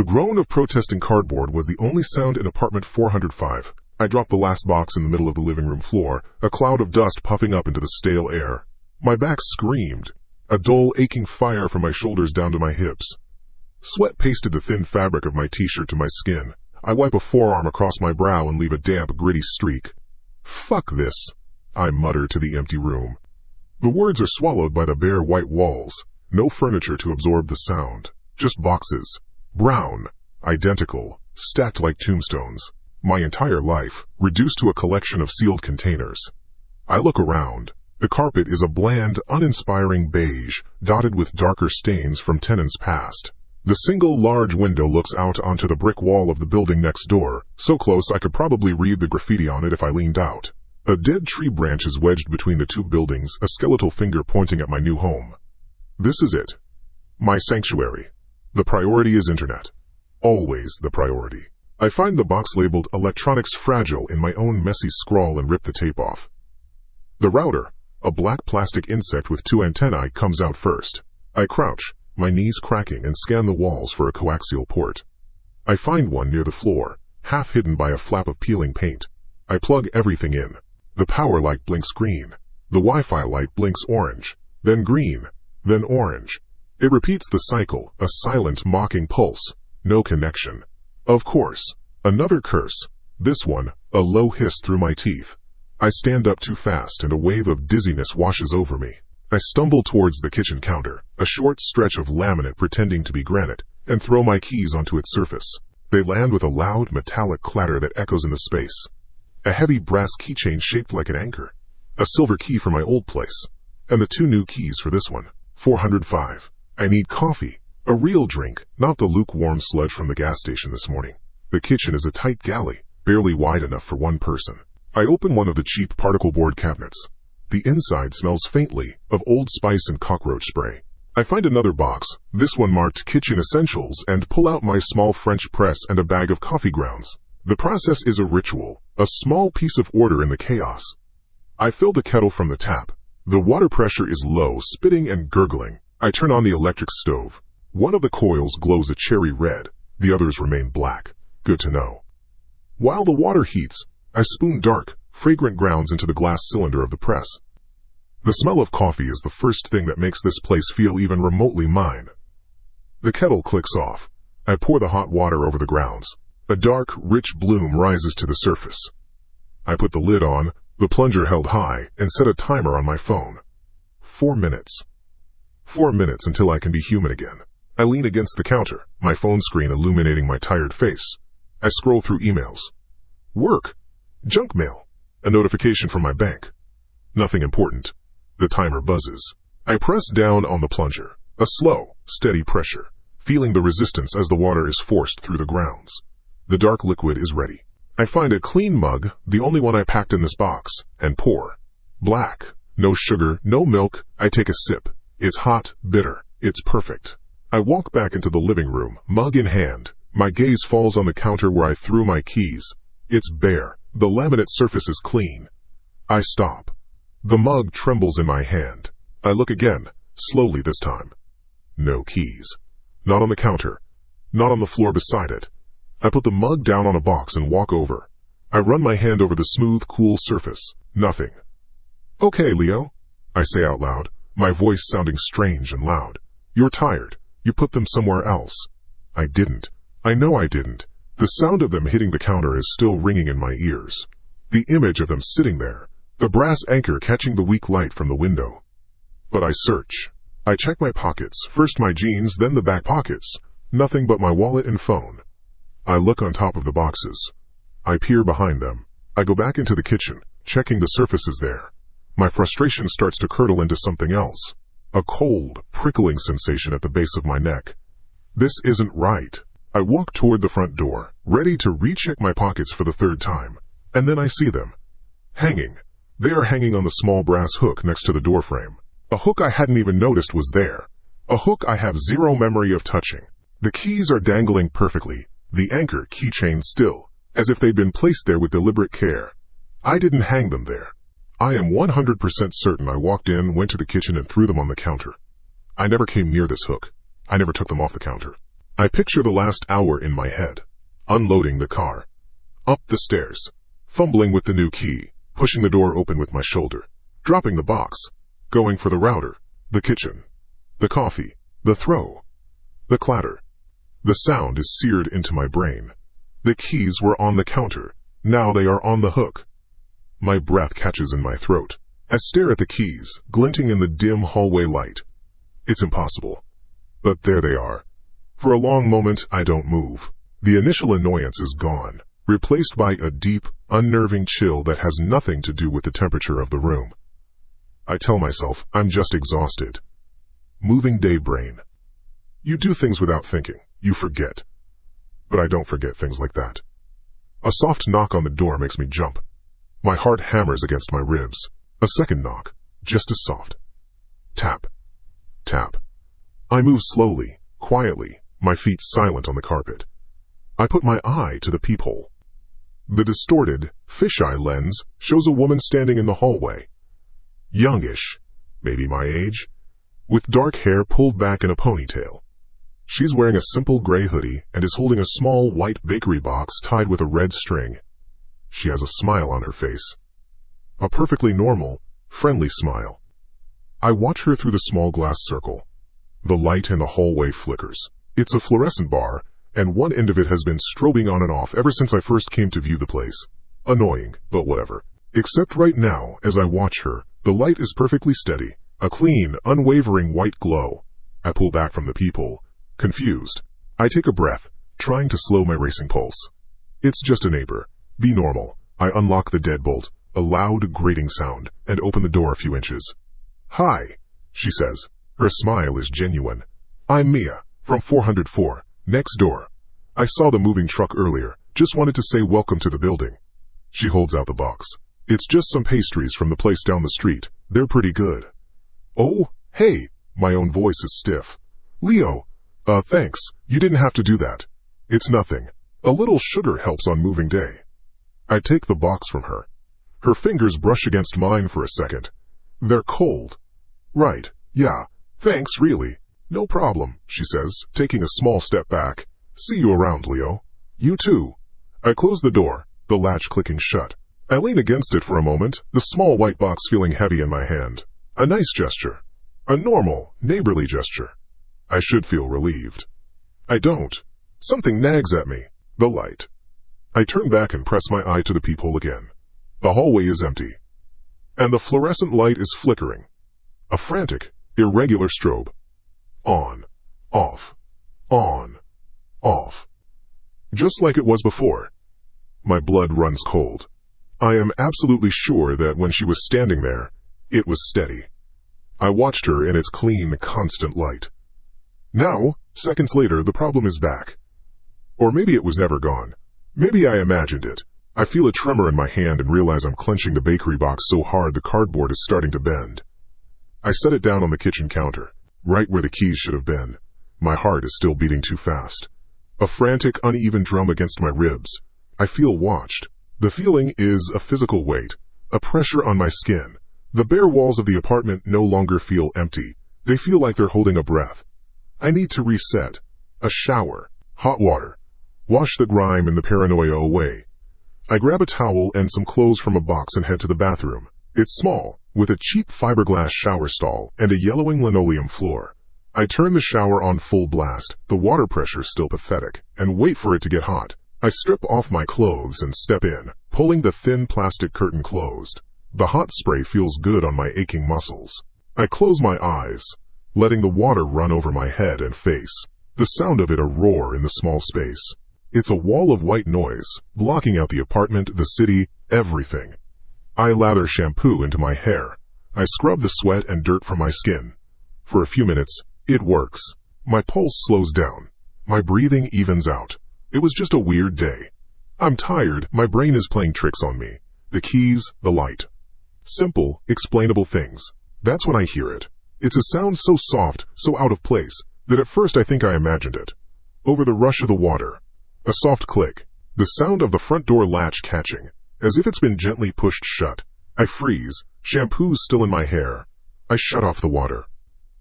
The groan of protesting cardboard was the only sound in apartment 405. I dropped the last box in the middle of the living room floor, a cloud of dust puffing up into the stale air. My back screamed, a dull, aching fire from my shoulders down to my hips. Sweat pasted the thin fabric of my t-shirt to my skin. I wipe a forearm across my brow and leave a damp, gritty streak. "Fuck this," I mutter to the empty room. The words are swallowed by the bare white walls. No furniture to absorb the sound. Just boxes. Brown. Identical. Stacked like tombstones. My entire life, reduced to a collection of sealed containers. I look around. The carpet is a bland, uninspiring beige, dotted with darker stains from tenants past. The single large window looks out onto the brick wall of the building next door, so close I could probably read the graffiti on it if I leaned out. A dead tree branch is wedged between the two buildings, a skeletal finger pointing at my new home. This is it. My sanctuary. The priority is internet. Always the priority. I find the box labeled "Electronics Fragile" in my own messy scrawl and rip the tape off. The router, a black plastic insect with two antennae, comes out first. I crouch, my knees cracking, and scan the walls for a coaxial port. I find one near the floor, half hidden by a flap of peeling paint. I plug everything in. The power light blinks green. The Wi-Fi light blinks orange, then green, then orange. It repeats the cycle, a silent, mocking pulse. No connection. Of course. Another curse. This one, a low hiss through my teeth. I stand up too fast and a wave of dizziness washes over me. I stumble towards the kitchen counter, a short stretch of laminate pretending to be granite, and throw my keys onto its surface. They land with a loud metallic clatter that echoes in the space. A heavy brass keychain shaped like an anchor. A silver key for my old place. And the two new keys for this one. 405. I need coffee. A real drink, not the lukewarm sludge from the gas station this morning. The kitchen is a tight galley, barely wide enough for one person. I open one of the cheap particle board cabinets. The inside smells faintly of Old Spice and cockroach spray. I find another box, this one marked Kitchen Essentials, and pull out my small French press and a bag of coffee grounds. The process is a ritual, a small piece of order in the chaos. I fill the kettle from the tap. The water pressure is low, spitting and gurgling. I turn on the electric stove. One of the coils glows a cherry red. The others remain black. Good to know. While the water heats, I spoon dark, fragrant grounds into the glass cylinder of the press. The smell of coffee is the first thing that makes this place feel even remotely mine. The kettle clicks off. I pour the hot water over the grounds. A dark, rich bloom rises to the surface. I put the lid on, the plunger held high, and set a timer on my phone. 4 minutes. 4 minutes until I can be human again. I lean against the counter, my phone screen illuminating my tired face. I scroll through emails. Work. Junk mail. A notification from my bank. Nothing important. The timer buzzes. I press down on the plunger. A slow, steady pressure, feeling the resistance as the water is forced through the grounds. The dark liquid is ready. I find a clean mug, the only one I packed in this box, and pour. Black. No sugar, no milk. I take a sip. It's hot, bitter. It's perfect. I walk back into the living room, mug in hand. My gaze falls on the counter where I threw my keys. It's bare. The laminate surface is clean. I stop. The mug trembles in my hand. I look again, slowly this time. No keys. Not on the counter. Not on the floor beside it. I put the mug down on a box and walk over. I run my hand over the smooth, cool surface. Nothing. Okay, Leo, I say out loud, my voice sounding strange and loud. You're tired. You put them somewhere else. I didn't. I know I didn't. The sound of them hitting the counter is still ringing in my ears. The image of them sitting there, the brass anchor catching the weak light from the window. But I search. I check my pockets, first my jeans, then the back pockets. Nothing but my wallet and phone. I look on top of the boxes. I peer behind them. I go back into the kitchen, checking the surfaces there. My frustration starts to curdle into something else. A cold, prickling sensation at the base of my neck. This isn't right. I walk toward the front door, ready to recheck my pockets for the third time. And then I see them. Hanging. They are hanging on the small brass hook next to the doorframe. A hook I hadn't even noticed was there. A hook I have zero memory of touching. The keys are dangling perfectly, the anchor keychain still, as if they'd been placed there with deliberate care. I didn't hang them there. I am 100% certain I walked in, went to the kitchen, and threw them on the counter. I never came near this hook. I never took them off the counter. I picture the last hour in my head. Unloading the car. Up the stairs. Fumbling with the new key. Pushing the door open with my shoulder. Dropping the box. Going for the router. The kitchen. The coffee. The throw. The clatter. The sound is seared into my brain. The keys were on the counter. Now they are on the hook. My breath catches in my throat. I stare at the keys, glinting in the dim hallway light. It's impossible. But there they are. For a long moment, I don't move. The initial annoyance is gone, replaced by a deep, unnerving chill that has nothing to do with the temperature of the room. I tell myself I'm just exhausted. Moving day brain. You do things without thinking. You forget. But I don't forget things like that. A soft knock on the door makes me jump. My heart hammers against my ribs. A second knock, just as soft. Tap. Tap. I move slowly, quietly, my feet silent on the carpet. I put my eye to the peephole. The distorted, fisheye lens shows a woman standing in the hallway. Youngish, maybe my age, with dark hair pulled back in a ponytail. She's wearing a simple gray hoodie and is holding a small white bakery box tied with a red string. She has a smile on her face. A perfectly normal, friendly smile. I watch her through the small glass circle. The light in the hallway flickers. It's a fluorescent bar, and one end of it has been strobing on and off ever since I first came to view the place. Annoying, but whatever. Except right now, as I watch her, the light is perfectly steady, a clean, unwavering white glow. I pull back from the peephole, confused. I take a breath, trying to slow my racing pulse. It's just a neighbor. Be normal. I unlock the deadbolt, a loud, grating sound, and open the door a few inches. Hi, she says. Her smile is genuine. I'm Mia, from 404, next door. I saw the moving truck earlier, just wanted to say welcome to the building. She holds out the box. It's just some pastries from the place down the street. They're pretty good. Oh, hey, my own voice is stiff. Leo, thanks, you didn't have to do that. It's nothing. A little sugar helps on moving day. I take the box from her. Her fingers brush against mine for a second. They're cold. Right, yeah, thanks really. No problem, she says, taking a small step back. See you around, Leo. You too. I close the door, the latch clicking shut. I lean against it for a moment, the small white box feeling heavy in my hand. A nice gesture. A normal, neighborly gesture. I should feel relieved. I don't. Something nags at me. The light. I turn back and press my eye to the peephole again. The hallway is empty. And the fluorescent light is flickering. A frantic, irregular strobe. On. Off. On. Off. Just like it was before. My blood runs cold. I am absolutely sure that when she was standing there, it was steady. I watched her in its clean, constant light. Now, seconds later, the problem is back. Or maybe it was never gone. Maybe I imagined it. I feel a tremor in my hand and realize I'm clenching the bakery box so hard the cardboard is starting to bend. I set it down on the kitchen counter, right where the keys should have been. My heart is still beating too fast. A frantic, uneven drum against my ribs. I feel watched. The feeling is a physical weight, a pressure on my skin. The bare walls of the apartment no longer feel empty. They feel like they're holding a breath. I need to reset. A shower. Hot water. Wash the grime and the paranoia away. I grab a towel and some clothes from a box and head to the bathroom. It's small, with a cheap fiberglass shower stall and a yellowing linoleum floor. I turn the shower on full blast, the water pressure still pathetic, and wait for it to get hot. I strip off my clothes and step in, pulling the thin plastic curtain closed. The hot spray feels good on my aching muscles. I close my eyes, letting the water run over my head and face. The sound of it a roar in the small space. It's a wall of white noise, blocking out the apartment, the city, everything. I lather shampoo into my hair. I scrub the sweat and dirt from my skin. For a few minutes, it works. My pulse slows down. My breathing evens out. It was just a weird day. I'm tired, my brain is playing tricks on me. The keys, the light. Simple, explainable things. That's when I hear it. It's a sound so soft, so out of place, that at first I think I imagined it. Over the rush of the water. A soft click. The sound of the front door latch catching, as if it's been gently pushed shut. I freeze, shampoo's still in my hair. I shut off the water.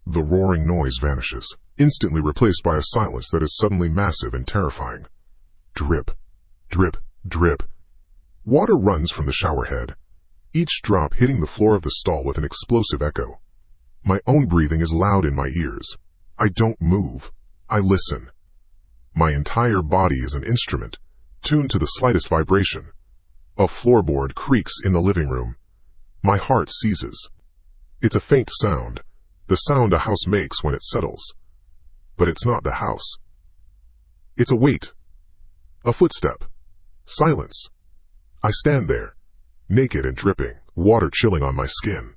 The roaring noise vanishes. instantly replaced by a silence that is suddenly massive and terrifying. Drip, drip, drip. Water runs from the shower head, each drop hitting the floor of the stall with an explosive echo. My own breathing is loud in my ears. I don't move. I listen. My entire body is an instrument, tuned to the slightest vibration. A floorboard creaks in the living room. My heart seizes. It's a faint sound, the sound a house makes when it settles. But it's not the house. It's a weight. A footstep. Silence. I stand there, naked and dripping, water chilling on my skin.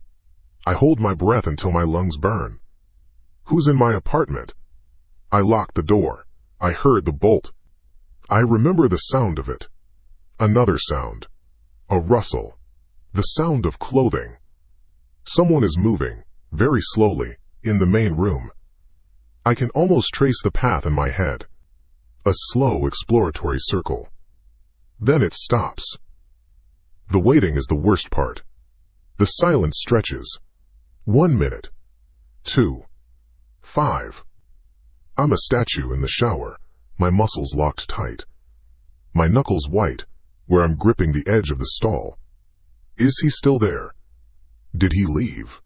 I hold my breath until my lungs burn. Who's in my apartment? I locked the door. I heard the bolt. I remember the sound of it. Another sound. A rustle. The sound of clothing. Someone is moving, very slowly, in the main room. I can almost trace the path in my head. A slow exploratory circle. Then it stops. The waiting is the worst part. The silence stretches. 1 minute. 2. 5. I'm a statue in the shower, my muscles locked tight. My knuckles white, where I'm gripping the edge of the stall. Is he still there? Did he leave?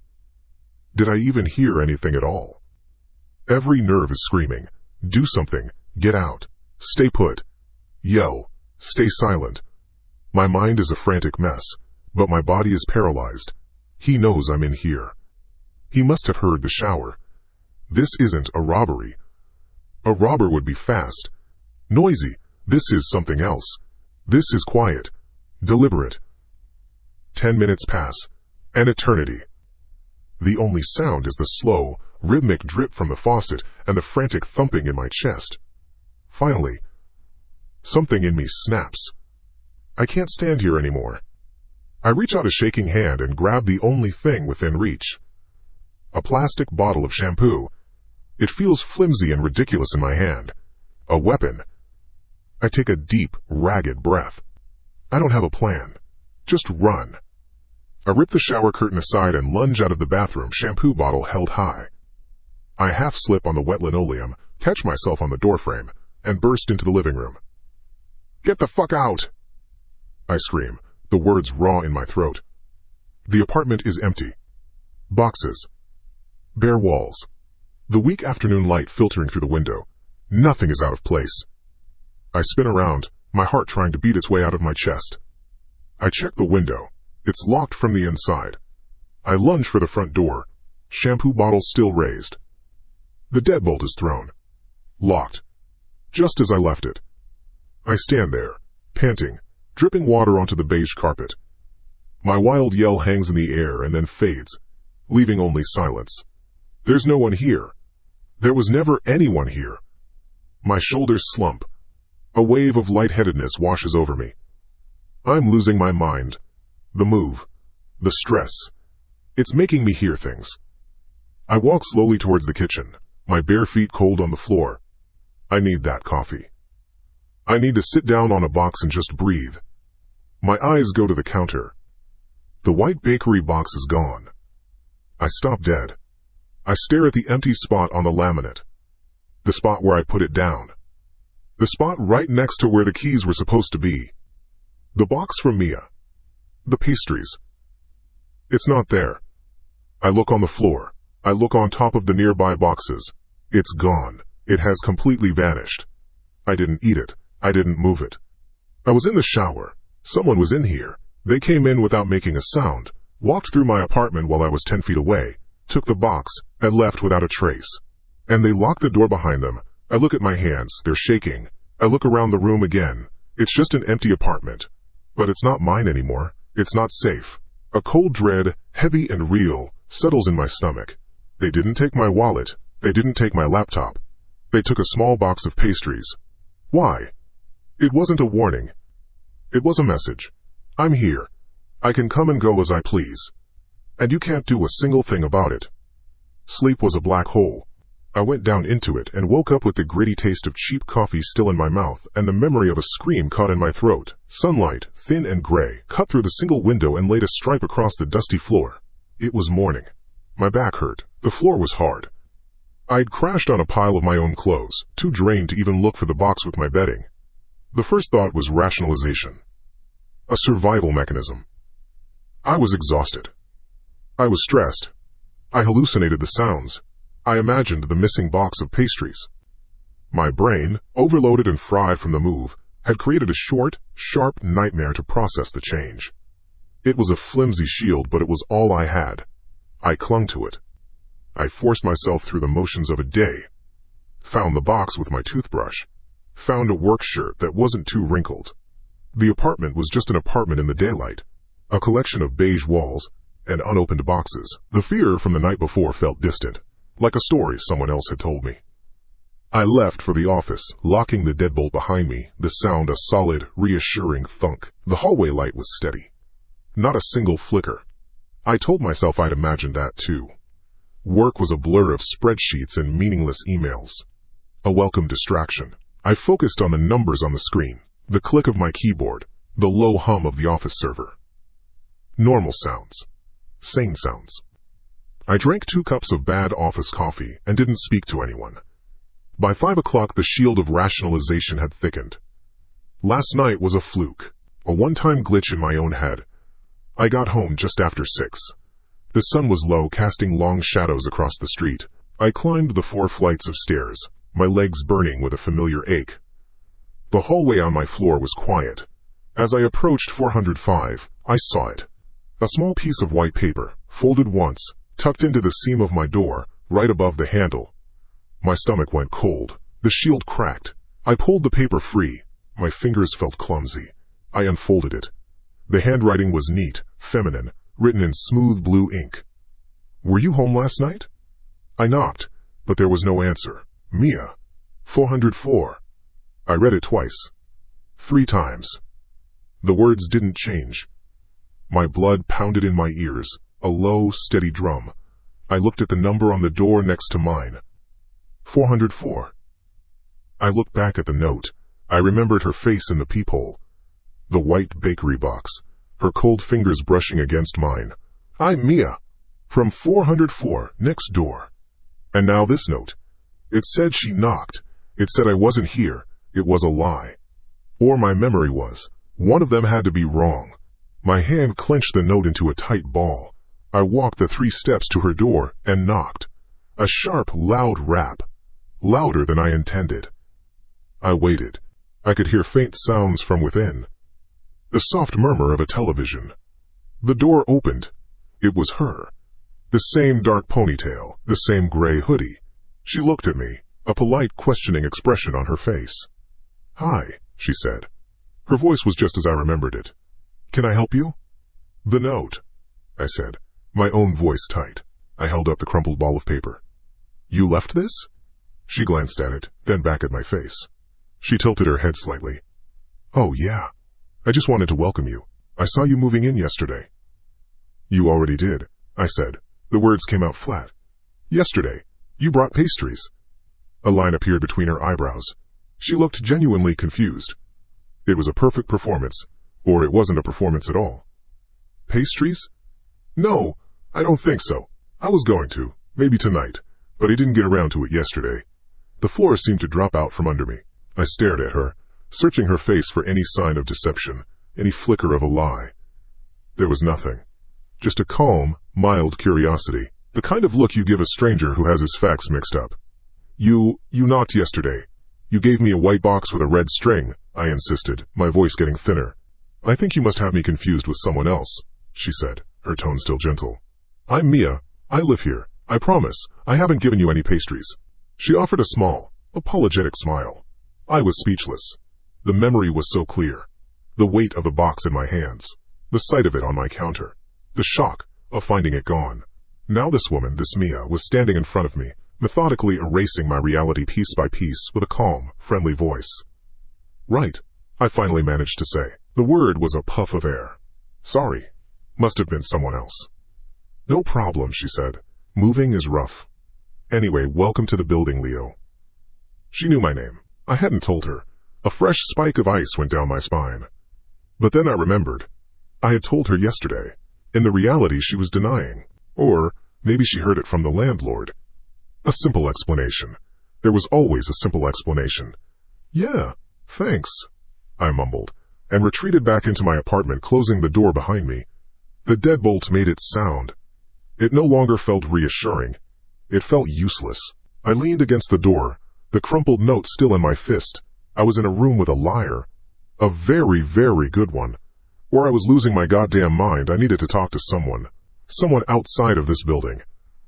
Did I even hear anything at all? Every nerve is screaming, do something, get out, stay put, yell, stay silent. My mind is a frantic mess, but my body is paralyzed. He knows I'm in here. He must have heard the shower. This isn't a robbery. A robber would be fast, noisy. This is something else. This is quiet, deliberate. 10 minutes pass, an eternity. The only sound is the slow, rhythmic drip from the faucet and the frantic thumping in my chest. Finally, something in me snaps. I can't stand here anymore. I reach out a shaking hand and grab the only thing within reach. A plastic bottle of shampoo. It feels flimsy and ridiculous in my hand. A weapon. I take a deep, ragged breath. I don't have a plan. Just run. I rip the shower curtain aside and lunge out of the bathroom, shampoo bottle held high. I half slip on the wet linoleum, catch myself on the doorframe, and burst into the living room. Get the fuck out! I scream, the words raw in my throat. The apartment is empty. Boxes. Bare walls. The weak afternoon light filtering through the window. Nothing is out of place. I spin around, my heart trying to beat its way out of my chest. I check the window. It's locked from the inside. I lunge for the front door, shampoo bottle still raised. The deadbolt is thrown. Locked. Just as I left it. I stand there, panting, dripping water onto the beige carpet. My wild yell hangs in the air and then fades, leaving only silence. There's no one here. There was never anyone here. My shoulders slump. A wave of lightheadedness washes over me. I'm losing my mind. The move. The stress. It's making me hear things. I walk slowly towards the kitchen, my bare feet cold on the floor. I need that coffee. I need to sit down on a box and just breathe. My eyes go to the counter. The white bakery box is gone. I stop dead. I stare at the empty spot on the laminate. The spot where I put it down. The spot right next to where the keys were supposed to be. The box from Mia. The pastries. It's not there. I look on the floor. I look on top of the nearby boxes. It's gone. It has completely vanished. I didn't eat it. I didn't move it. I was in the shower. Someone was in here. They came in without making a sound, walked through my apartment while I was 10 feet away, took the box, and left without a trace. And they locked the door behind them. I look at my hands. They're shaking. I look around the room again. It's just an empty apartment. But it's not mine anymore. It's not safe. A cold dread, heavy and real, settles in my stomach. They didn't take my wallet. They didn't take my laptop. They took a small box of pastries. Why? It wasn't a warning. It was a message. I'm here. I can come and go as I please. And you can't do a single thing about it. Sleep was a black hole. I went down into it and woke up with the gritty taste of cheap coffee still in my mouth and the memory of a scream caught in my throat. Sunlight, thin and gray, cut through the single window and laid a stripe across the dusty floor. It was morning. My back hurt. The floor was hard. I'd crashed on a pile of my own clothes, too drained to even look for the box with my bedding. The first thought was rationalization. A survival mechanism. I was exhausted. I was stressed. I hallucinated the sounds. I imagined the missing box of pastries. My brain, overloaded and fried from the move, had created a short, sharp nightmare to process the change. It was a flimsy shield, but it was all I had. I clung to it. I forced myself through the motions of a day. Found the box with my toothbrush. Found a work shirt that wasn't too wrinkled. The apartment was just an apartment in the daylight. A collection of beige walls and unopened boxes. The fear from the night before felt distant, like a story someone else had told me. I left for the office, locking the deadbolt behind me, the sound a solid, reassuring thunk. The hallway light was steady. Not a single flicker. I told myself I'd imagined that too. Work was a blur of spreadsheets and meaningless emails. A welcome distraction. I focused on the numbers on the screen, the click of my keyboard, the low hum of the office server. Normal sounds. Sane sounds. I drank 2 cups of bad office coffee and didn't speak to anyone. By 5 o'clock, the shield of rationalization had thickened. Last night was a fluke, a one-time glitch in my own head. I got home just after 6. The sun was low, casting long shadows across the street. I climbed the 4 flights of stairs, my legs burning with a familiar ache. The hallway on my floor was quiet. As I approached 405, I saw it. A small piece of white paper, folded once, tucked into the seam of my door, right above the handle. My stomach went cold. The shield cracked. I pulled the paper free. My fingers felt clumsy. I unfolded it. The handwriting was neat, feminine, written in smooth blue ink. "Were you home last night?" I knocked, but there was no answer. "Mia, 404. I read it twice. 3 times. The words didn't change. My blood pounded in my ears, a low, steady drum. I looked at the number on the door next to mine. 404. I looked back at the note. I remembered her face in the peephole. The white bakery box, her cold fingers brushing against mine. "I'm Mia, from 404, next door." And now this note. It said she knocked. It said I wasn't here. It was a lie. Or my memory was. One of them had to be wrong. My hand clenched the note into a tight ball. I walked the 3 steps to her door and knocked. A sharp, loud rap. Louder than I intended. I waited. I could hear faint sounds from within. The soft murmur of a television. The door opened. It was her. The same dark ponytail, the same gray hoodie. She looked at me, a polite, questioning expression on her face. "Hi," she said. Her voice was just as I remembered it. "Can I help you?" "The note," I said, my own voice tight. I held up the crumpled ball of paper. "You left this?" She glanced at it, then back at my face. She tilted her head slightly. "Oh, yeah. I just wanted to welcome you. I saw you moving in yesterday." "You already did," I said. The words came out flat. "Yesterday. You brought pastries." A line appeared between her eyebrows. She looked genuinely confused. It was a perfect performance, or it wasn't a performance at all. "Pastries?" "No, I don't think so. I was going to, maybe tonight, but I didn't get around to it yesterday." The floor seemed to drop out from under me. I stared at her, searching her face for any sign of deception, any flicker of a lie. There was nothing. Just a calm, mild curiosity, the kind of look you give a stranger who has his facts mixed up. You knocked yesterday. You gave me a white box with a red string," I insisted, my voice getting thinner. "I think you must have me confused with someone else," she said, her tone still gentle. "I'm Mia. I live here. I promise, I haven't given you any pastries." She offered a small, apologetic smile. I was speechless. The memory was so clear. The weight of the box in my hands. The sight of it on my counter. The shock of finding it gone. Now this woman, this Mia, was standing in front of me, methodically erasing my reality piece by piece with a calm, friendly voice. "Right," I finally managed to say. The word was a puff of air. "Sorry. Must have been someone else." "No problem," she said. "Moving is rough. Anyway, welcome to the building, Leo." She knew my name. I hadn't told her. A fresh spike of ice went down my spine. But then I remembered. I had told her yesterday. In the reality she was denying. Or maybe she heard it from the landlord. A simple explanation. There was always a simple explanation. Yeah, thanks, I mumbled, and retreated back into my apartment, closing the door behind me. The deadbolt made its sound. It no longer felt reassuring. It felt useless. I leaned against the door, the crumpled note still in my fist. I was in a room with a liar. A very, very good one. Or I was losing my goddamn mind. I needed to talk to someone. Someone outside of this building.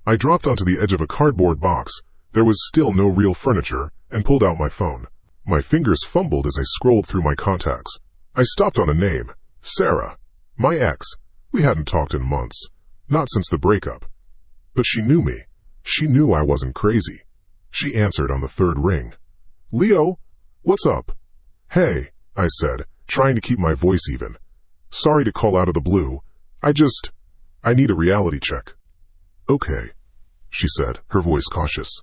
I dropped onto the edge of a cardboard box. There was still no real furniture, and pulled out my phone. My fingers fumbled as I scrolled through my contacts. I stopped on a name. Sarah. My ex. We hadn't talked in months. Not since the breakup. But she knew me. She knew I wasn't crazy. She answered on the third ring. Leo? What's up? Hey, I said, trying to keep my voice even. Sorry to call out of the blue. I need a reality check. Okay, she said, her voice cautious.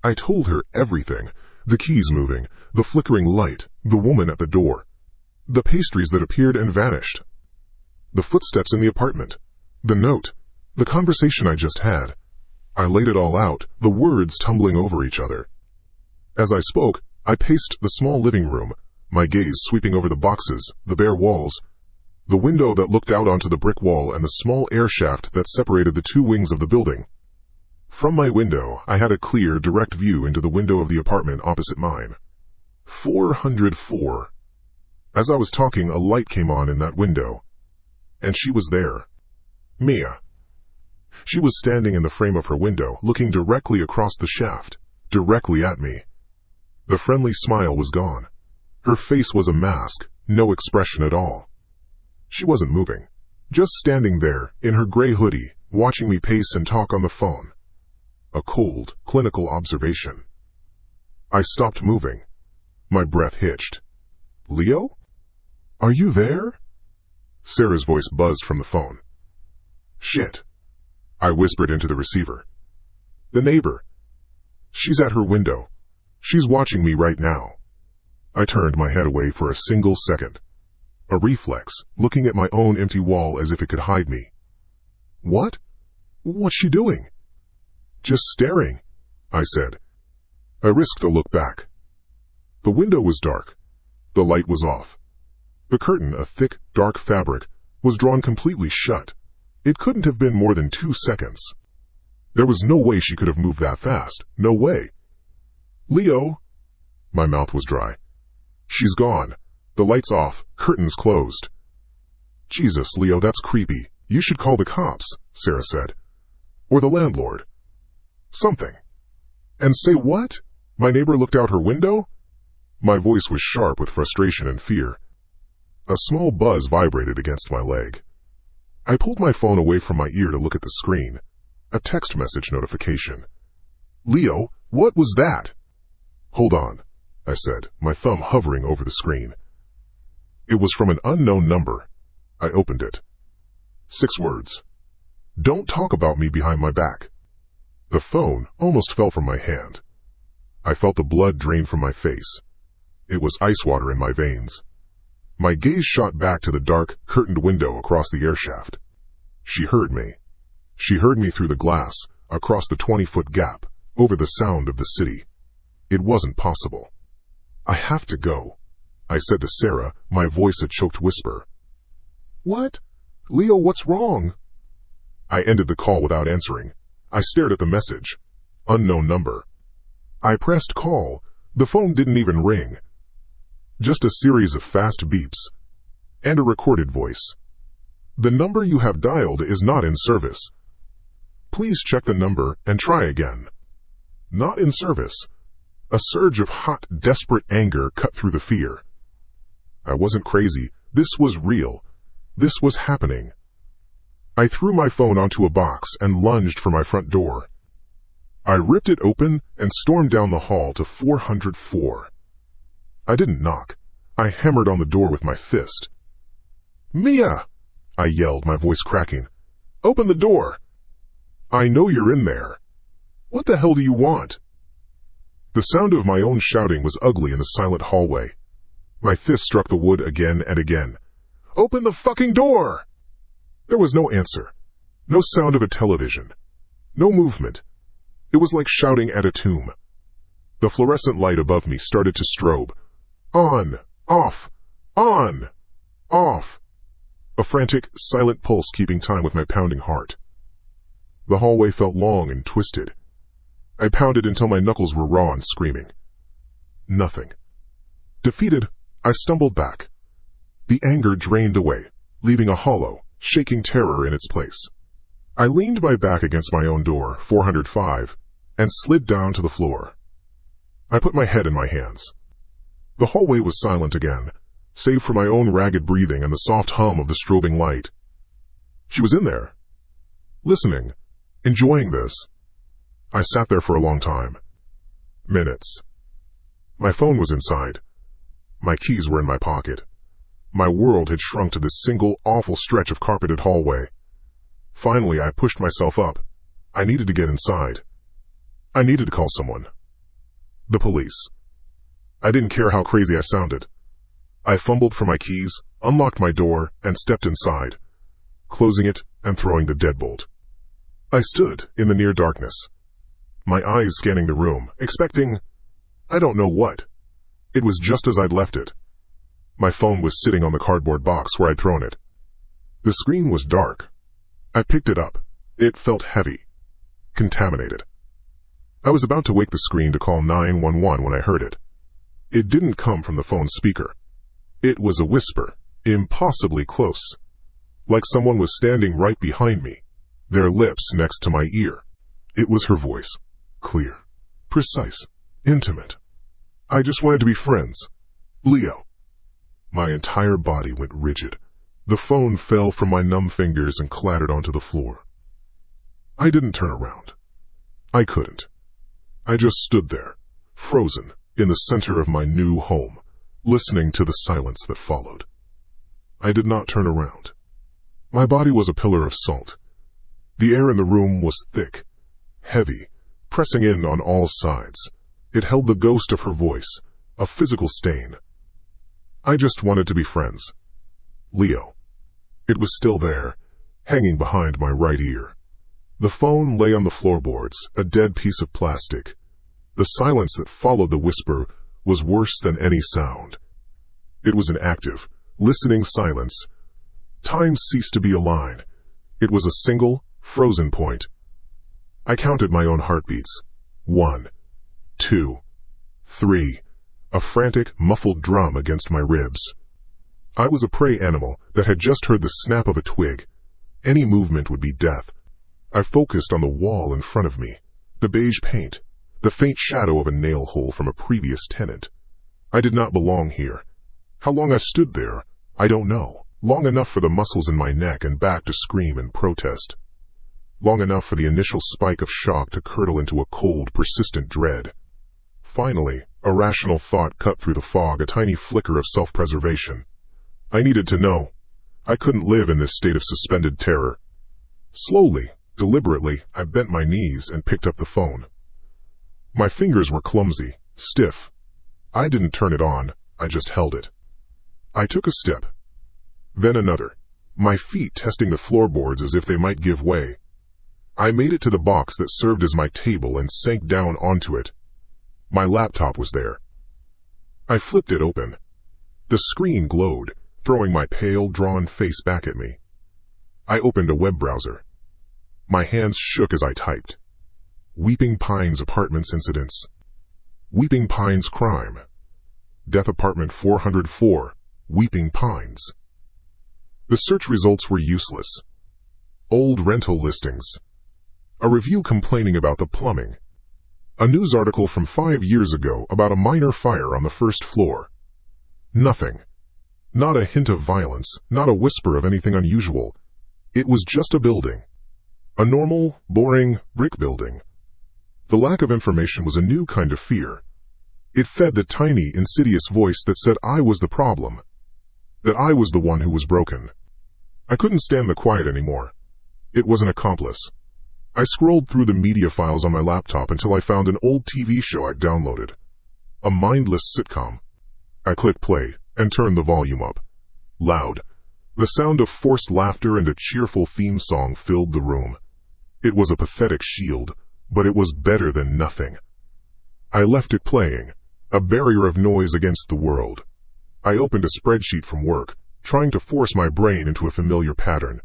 I told her everything. The keys moving, the flickering light, the woman at the door, the pastries that appeared and vanished, the footsteps in the apartment, the note, the conversation I just had. I laid it all out, the words tumbling over each other. As I spoke, I paced the small living room, my gaze sweeping over the boxes, the bare walls, the window that looked out onto the brick wall, and the small air shaft that separated the two wings of the building. From my window, I had a clear, direct view into the window of the apartment opposite mine. 404. As I was talking, a light came on in that window. And she was there. Mia. She was standing in the frame of her window, looking directly across the shaft, directly at me. The friendly smile was gone. Her face was a mask, no expression at all. She wasn't moving, just standing there, in her gray hoodie, watching me pace and talk on the phone. A cold, clinical observation. I stopped moving. My breath hitched. Leo? Are you there? Sarah's voice buzzed from the phone. Shit. I whispered into the receiver. The neighbor. She's at her window. She's watching me right now. I turned my head away for a single second. A reflex, looking at my own empty wall as if it could hide me. What? What's she doing? Just staring, I said. I risked a look back. The window was dark. The light was off. The curtain, a thick, dark fabric, was drawn completely shut. It couldn't have been more than 2 seconds. There was no way she could have moved that fast. No way. Leo? My mouth was dry. She's gone. The light's off, curtains closed. Jesus, Leo, that's creepy. You should call the cops, Sarah said. Or the landlord. Something. And say what? My neighbor looked out her window? My voice was sharp with frustration and fear. A small buzz vibrated against my leg. I pulled my phone away from my ear to look at the screen. A text message notification. Leo, what was that? Hold on, I said, my thumb hovering over the screen. It was from an unknown number. I opened it. 6 words. Don't talk about me behind my back. The phone almost fell from my hand. I felt the blood drain from my face. It was ice water in my veins. My gaze shot back to the dark, curtained window across the airshaft. She heard me. She heard me through the glass, across the 20-foot gap, over the sound of the city. It wasn't possible. I have to go, I said to Sarah, my voice a choked whisper. What? Leo, what's wrong? I ended the call without answering. I stared at the message. Unknown number. I pressed call. The phone didn't even ring. Just a series of fast beeps. And a recorded voice. The number you have dialed is not in service. Please check the number and try again. Not in service. A surge of hot, desperate anger cut through the fear. I wasn't crazy. This was real. This was happening. I threw my phone onto a box and lunged for my front door. I ripped it open and stormed down the hall to 404. I didn't knock. I hammered on the door with my fist. Mia! I yelled, my voice cracking. Open the door! I know you're in there. What the hell do you want? The sound of my own shouting was ugly in the silent hallway. My fist struck the wood again and again. Open the fucking door! There was no answer. No sound of a television. No movement. It was like shouting at a tomb. The fluorescent light above me started to strobe. On, off, on, off. A frantic, silent pulse keeping time with my pounding heart. The hallway felt long and twisted. I pounded until my knuckles were raw and screaming. Nothing. Defeated, I stumbled back. The anger drained away, leaving a hollow, shaking terror in its place. I leaned my back against my own door, 405, and slid down to the floor. I put my head in my hands. The hallway was silent again, save for my own ragged breathing and the soft hum of the strobing light. She was in there, listening, enjoying this. I sat there for a long time. Minutes. My phone was inside. My keys were in my pocket. My world had shrunk to this single, awful stretch of carpeted hallway. Finally, I pushed myself up. I needed to get inside. I needed to call someone. The police. I didn't care how crazy I sounded. I fumbled for my keys, unlocked my door, and stepped inside, closing it and throwing the deadbolt. I stood in the near darkness, my eyes scanning the room, expecting, I don't know what. It was just as I'd left it. My phone was sitting on the cardboard box where I'd thrown it. The screen was dark. I picked it up. It felt heavy, contaminated. I was about to wake the screen to call 911 when I heard it. It didn't come from the phone's speaker. It was a whisper, impossibly close, like someone was standing right behind me, their lips next to my ear. It was her voice, clear, precise, intimate. I just wanted to be friends. Leo. My entire body went rigid. The phone fell from my numb fingers and clattered onto the floor. I didn't turn around. I couldn't. I just stood there, frozen, in the center of my new home, listening to the silence that followed. I did not turn around. My body was a pillar of salt. The air in the room was thick, heavy, pressing in on all sides. It held the ghost of her voice, a physical stain. I just wanted to be friends. Leo. It was still there, hanging behind my right ear. The phone lay on the floorboards, a dead piece of plastic. The silence that followed the whisper was worse than any sound. It was an active, listening silence. Time ceased to be a line. It was a single, frozen point. I counted my own heartbeats. 1, 2, 3, a frantic, muffled drum against my ribs. I was a prey animal that had just heard the snap of a twig. Any movement would be death. I focused on the wall in front of me, the beige paint, the faint shadow of a nail hole from a previous tenant. I did not belong here. How long I stood there, I don't know. Long enough for the muscles in my neck and back to scream and protest. Long enough for the initial spike of shock to curdle into a cold, persistent dread. Finally, a rational thought cut through the fog, a tiny flicker of self-preservation. I needed to know. I couldn't live in this state of suspended terror. Slowly, deliberately, I bent my knees and picked up the phone. My fingers were clumsy, stiff. I didn't turn it on, I just held it. I took a step, then another, my feet testing the floorboards as if they might give way. I made it to the box that served as my table and sank down onto it. My laptop was there. I flipped it open. The screen glowed, throwing my pale, drawn face back at me. I opened a web browser. My hands shook as I typed. Weeping Pines Apartments Incidents. Weeping Pines Crime. Death Apartment 404, Weeping Pines. The search results were useless. Old rental listings. A review complaining about the plumbing. A news article from 5 years ago about a minor fire on the first floor. Nothing. Not a hint of violence, not a whisper of anything unusual. It was just a building. A normal, boring, brick building. The lack of information was a new kind of fear. It fed the tiny, insidious voice that said I was the problem. That I was the one who was broken. I couldn't stand the quiet anymore. It was an accomplice. I scrolled through the media files on my laptop until I found an old TV show I'd downloaded. A mindless sitcom. I clicked play and turned the volume up. Loud. The sound of forced laughter and a cheerful theme song filled the room. It was a pathetic shield, but it was better than nothing. I left it playing, a barrier of noise against the world. I opened a spreadsheet from work, trying to force my brain into a familiar pattern.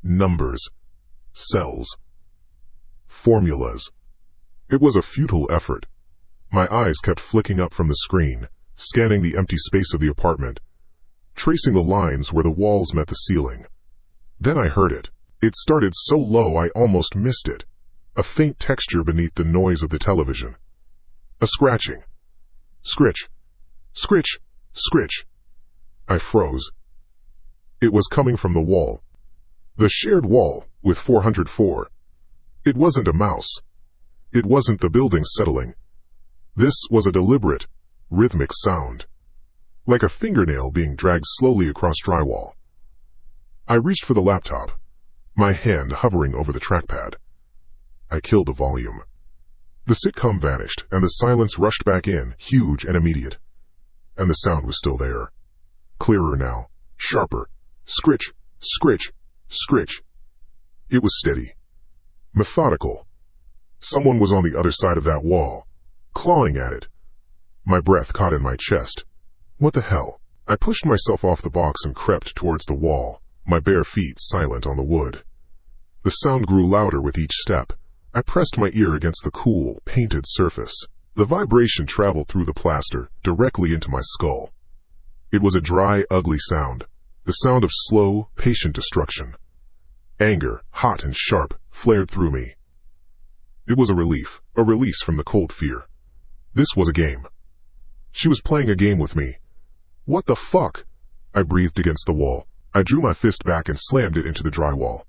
Numbers, cells, formulas. It was a futile effort. My eyes kept flicking up from the screen, scanning the empty space of the apartment, tracing the lines where the walls met the ceiling. Then I heard it. It started so low I almost missed it. A faint texture beneath the noise of the television. A scratching. Scritch. Scritch. Scritch. I froze. It was coming from the wall. The shared wall, with 404. It wasn't a mouse. It wasn't the building settling. This was a deliberate, rhythmic sound, like a fingernail being dragged slowly across drywall. I reached for the laptop, my hand hovering over the trackpad. I killed the volume. The sitcom vanished, and the silence rushed back in, huge and immediate. And the sound was still there. Clearer now, sharper. Scritch, scritch, scritch. It was steady, methodical. Someone was on the other side of that wall, clawing at it. My breath caught in my chest. What the hell? I pushed myself off the box and crept towards the wall, my bare feet silent on the wood. The sound grew louder with each step. I pressed my ear against the cool, painted surface. The vibration traveled through the plaster, directly into my skull. It was a dry, ugly sound, the sound of slow, patient destruction. Anger, hot and sharp, flared through me. It was a relief, a release from the cold fear. This was a game. She was playing a game with me. What the fuck? I breathed against the wall. I drew my fist back and slammed it into the drywall.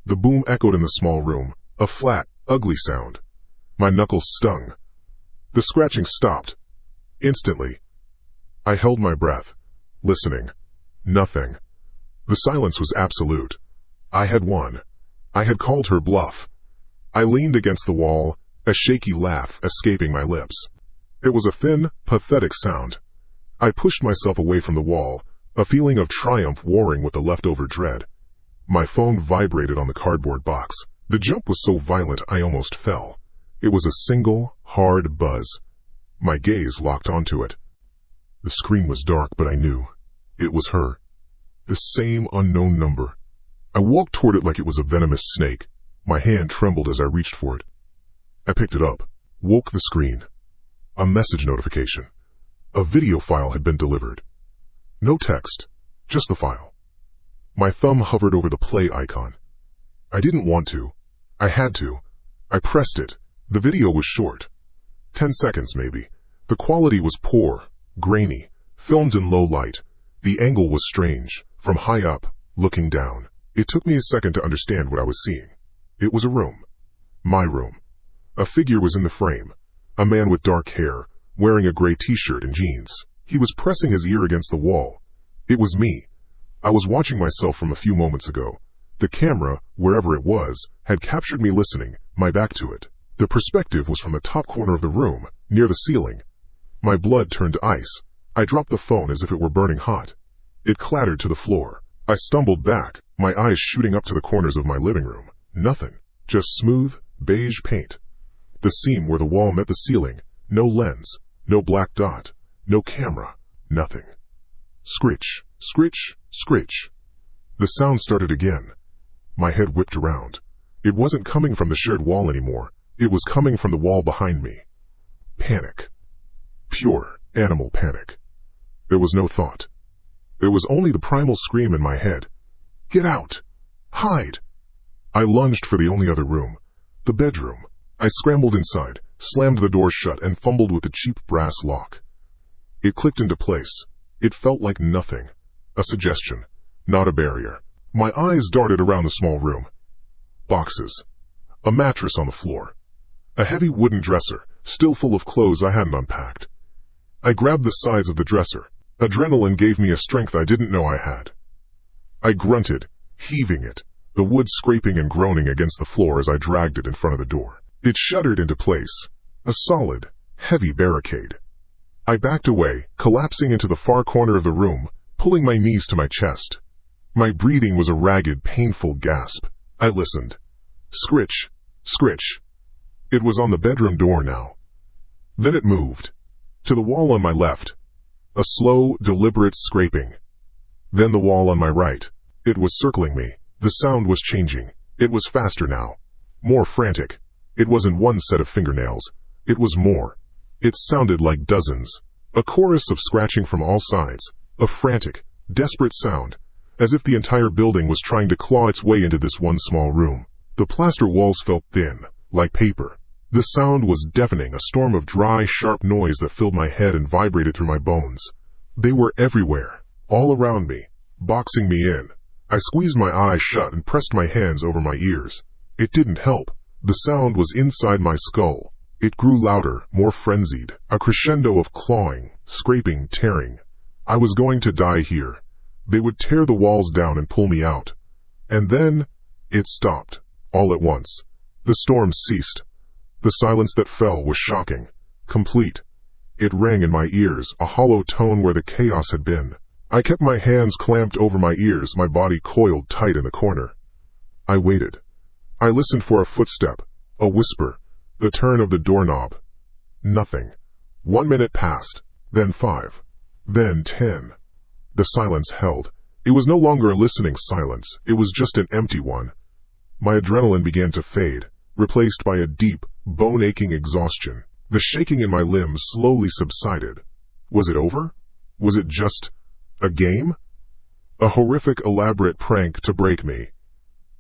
The boom echoed in the small room, a flat, ugly sound. My knuckles stung. The scratching stopped. Instantly. I held my breath, listening. Nothing. The silence was absolute. I had won. I had called her bluff. I leaned against the wall, a shaky laugh escaping my lips. It was a thin, pathetic sound. I pushed myself away from the wall, a feeling of triumph warring with the leftover dread. My phone vibrated on the cardboard box. The jump was so violent I almost fell. It was a single, hard buzz. My gaze locked onto it. The screen was dark, but I knew. It was her. The same unknown number. I walked toward it like it was a venomous snake. My hand trembled as I reached for it. I picked it up, woke the screen. A message notification. A video file had been delivered. No text, just the file. My thumb hovered over the play icon. I didn't want to. I had to. I pressed it. The video was short. 10 seconds maybe. The quality was poor, grainy, filmed in low light. The angle was strange, from high up, looking down. It took me a second to understand what I was seeing. It was a room. My room. A figure was in the frame. A man with dark hair, wearing a gray t-shirt and jeans. He was pressing his ear against the wall. It was me. I was watching myself from a few moments ago. The camera, wherever it was, had captured me listening, my back to it. The perspective was from the top corner of the room, near the ceiling. My blood turned to ice. I dropped the phone as if it were burning hot. It clattered to the floor. I stumbled back, my eyes shooting up to the corners of my living room. Nothing. Just smooth, beige paint. The seam where the wall met the ceiling. No lens. No black dot. No camera. Nothing. Scritch, scritch, scritch. The sound started again. My head whipped around. It wasn't coming from the shared wall anymore. It was coming from the wall behind me. Panic. Pure, animal panic. There was no thought. There was only the primal scream in my head. Get out! Hide! I lunged for the only other room. The bedroom. I scrambled inside, slammed the door shut, and fumbled with the cheap brass lock. It clicked into place. It felt like nothing. A suggestion, not a barrier. My eyes darted around the small room. Boxes. A mattress on the floor. A heavy wooden dresser, still full of clothes I hadn't unpacked. I grabbed the sides of the dresser. Adrenaline gave me a strength I didn't know I had. I grunted, heaving it, the wood scraping and groaning against the floor as I dragged it in front of the door. It shuddered into place, a solid, heavy barricade. I backed away, collapsing into the far corner of the room, pulling my knees to my chest. My breathing was a ragged, painful gasp. I listened. Scritch, scritch. It was on the bedroom door now. Then it moved. To the wall on my left. A slow, deliberate scraping. Then the wall on my right. It was circling me. The sound was changing. It was faster now. More frantic. It wasn't one set of fingernails. It was more. It sounded like dozens. A chorus of scratching from all sides. A frantic, desperate sound. As if the entire building was trying to claw its way into this one small room. The plaster walls felt thin, like paper. The sound was deafening, a storm of dry, sharp noise that filled my head and vibrated through my bones. They were everywhere, all around me, boxing me in. I squeezed my eyes shut and pressed my hands over my ears. It didn't help. The sound was inside my skull. It grew louder, more frenzied, a crescendo of clawing, scraping, tearing. I was going to die here. They would tear the walls down and pull me out. And then, it stopped, all at once. The storm ceased. The silence that fell was shocking, complete. It rang in my ears, a hollow tone where the chaos had been. I kept my hands clamped over my ears, my body coiled tight in the corner. I waited. I listened for a footstep, a whisper, the turn of the doorknob. Nothing. 1 minute passed, then 5, then 10. The silence held. It was no longer a listening silence, it was just an empty one. My adrenaline began to fade, replaced by a deep, bone-aching exhaustion. The shaking in my limbs slowly subsided. Was it over? Was it just a game? A horrific, elaborate prank to break me.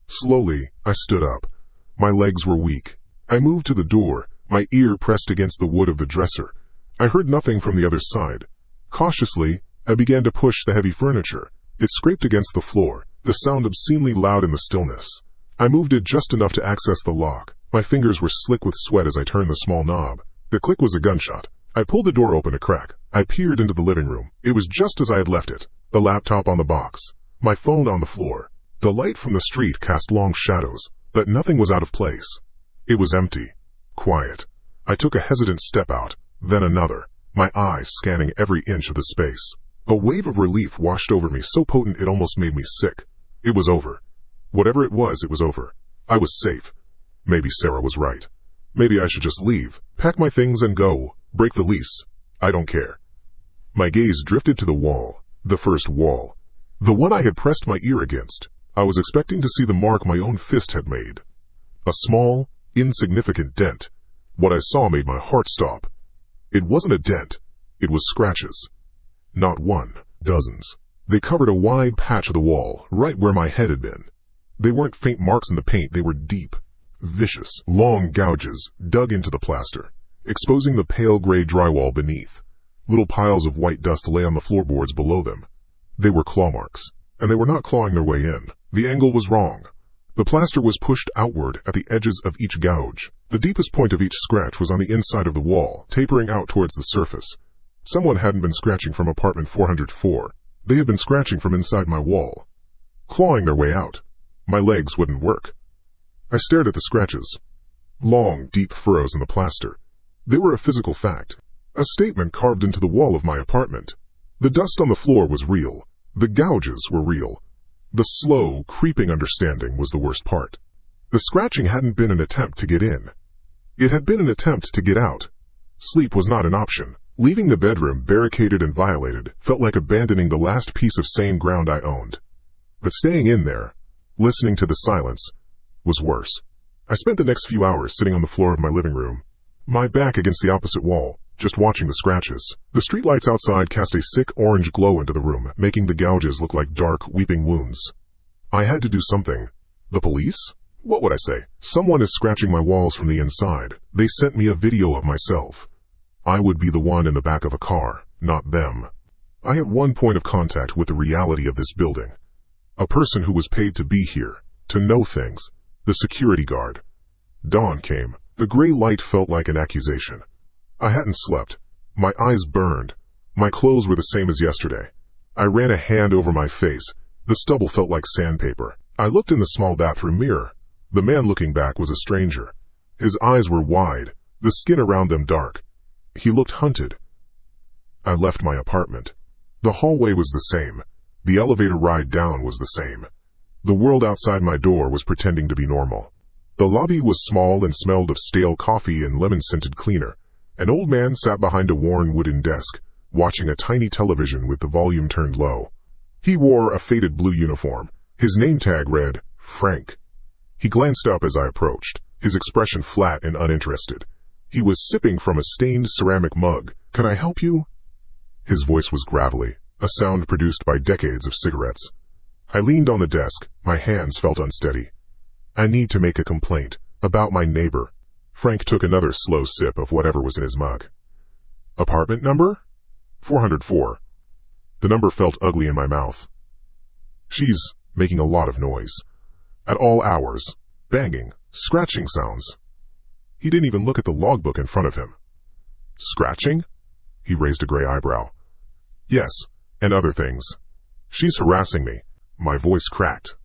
Slowly, I stood up. My legs were weak. I moved to the door, my ear pressed against the wood of the dresser. I heard nothing from the other side. Cautiously, I began to push the heavy furniture. It scraped against the floor, the sound obscenely loud in the stillness. I moved it just enough to access the lock. My fingers were slick with sweat as I turned the small knob. The click was a gunshot. I pulled the door open a crack. I peered into the living room. It was just as I had left it. The laptop on the box. My phone on the floor. The light from the street cast long shadows, but nothing was out of place. It was empty. Quiet. I took a hesitant step out, then another, my eyes scanning every inch of the space. A wave of relief washed over me, so potent it almost made me sick. It was over. Whatever it was over. I was safe. Maybe Sarah was right. Maybe I should just leave, pack my things and go, break the lease. I don't care. My gaze drifted to the wall, the first wall. The one I had pressed my ear against. I was expecting to see the mark my own fist had made. A small, insignificant dent. What I saw made my heart stop. It wasn't a dent. It was scratches. Not one, dozens. They covered a wide patch of the wall, right where my head had been. They weren't faint marks in the paint, they were deep, vicious, long gouges dug into the plaster, exposing the pale gray drywall beneath. Little piles of white dust lay on the floorboards below them. They were claw marks, and they were not clawing their way in. The angle was wrong. The plaster was pushed outward at the edges of each gouge. The deepest point of each scratch was on the inside of the wall, tapering out towards the surface. Someone hadn't been scratching from apartment 404. They had been scratching from inside my wall, clawing their way out. My legs wouldn't work. I stared at the scratches. Long, deep furrows in the plaster. They were a physical fact. A statement carved into the wall of my apartment. The dust on the floor was real. The gouges were real. The slow, creeping understanding was the worst part. The scratching hadn't been an attempt to get in. It had been an attempt to get out. Sleep was not an option. Leaving the bedroom barricaded and violated felt like abandoning the last piece of sane ground I owned. But staying in there, listening to the silence, was worse. I spent the next few hours sitting on the floor of my living room, my back against the opposite wall, just watching the scratches. The streetlights outside cast a sick orange glow into the room, making the gouges look like dark, weeping wounds. I had to do something. The police? What would I say? Someone is scratching my walls from the inside. They sent me a video of myself. I would be the one in the back of a car, not them. I had one point of contact with the reality of this building. A person who was paid to be here, to know things. The security guard. Dawn came. The gray light felt like an accusation. I hadn't slept. My eyes burned. My clothes were the same as yesterday. I ran a hand over my face. The stubble felt like sandpaper. I looked in the small bathroom mirror. The man looking back was a stranger. His eyes were wide, the skin around them dark. He looked hunted. I left my apartment. The hallway was the same. The elevator ride down was the same. The world outside my door was pretending to be normal. The lobby was small and smelled of stale coffee and lemon-scented cleaner. An old man sat behind a worn wooden desk, watching a tiny television with the volume turned low. He wore a faded blue uniform. His name tag read, Frank. He glanced up as I approached, his expression flat and uninterested. He was sipping from a stained ceramic mug. "Can I help you?" His voice was gravelly, a sound produced by decades of cigarettes. I leaned on the desk, my hands felt unsteady. "I need to make a complaint about my neighbor." Frank took another slow sip of whatever was in his mug. "Apartment number?" 404. The number felt ugly in my mouth. "She's making a lot of noise. At all hours. Banging, scratching sounds." He didn't even look at the logbook in front of him. "Scratching?" He raised a gray eyebrow. "Yes, and other things. She's harassing me." My voice cracked.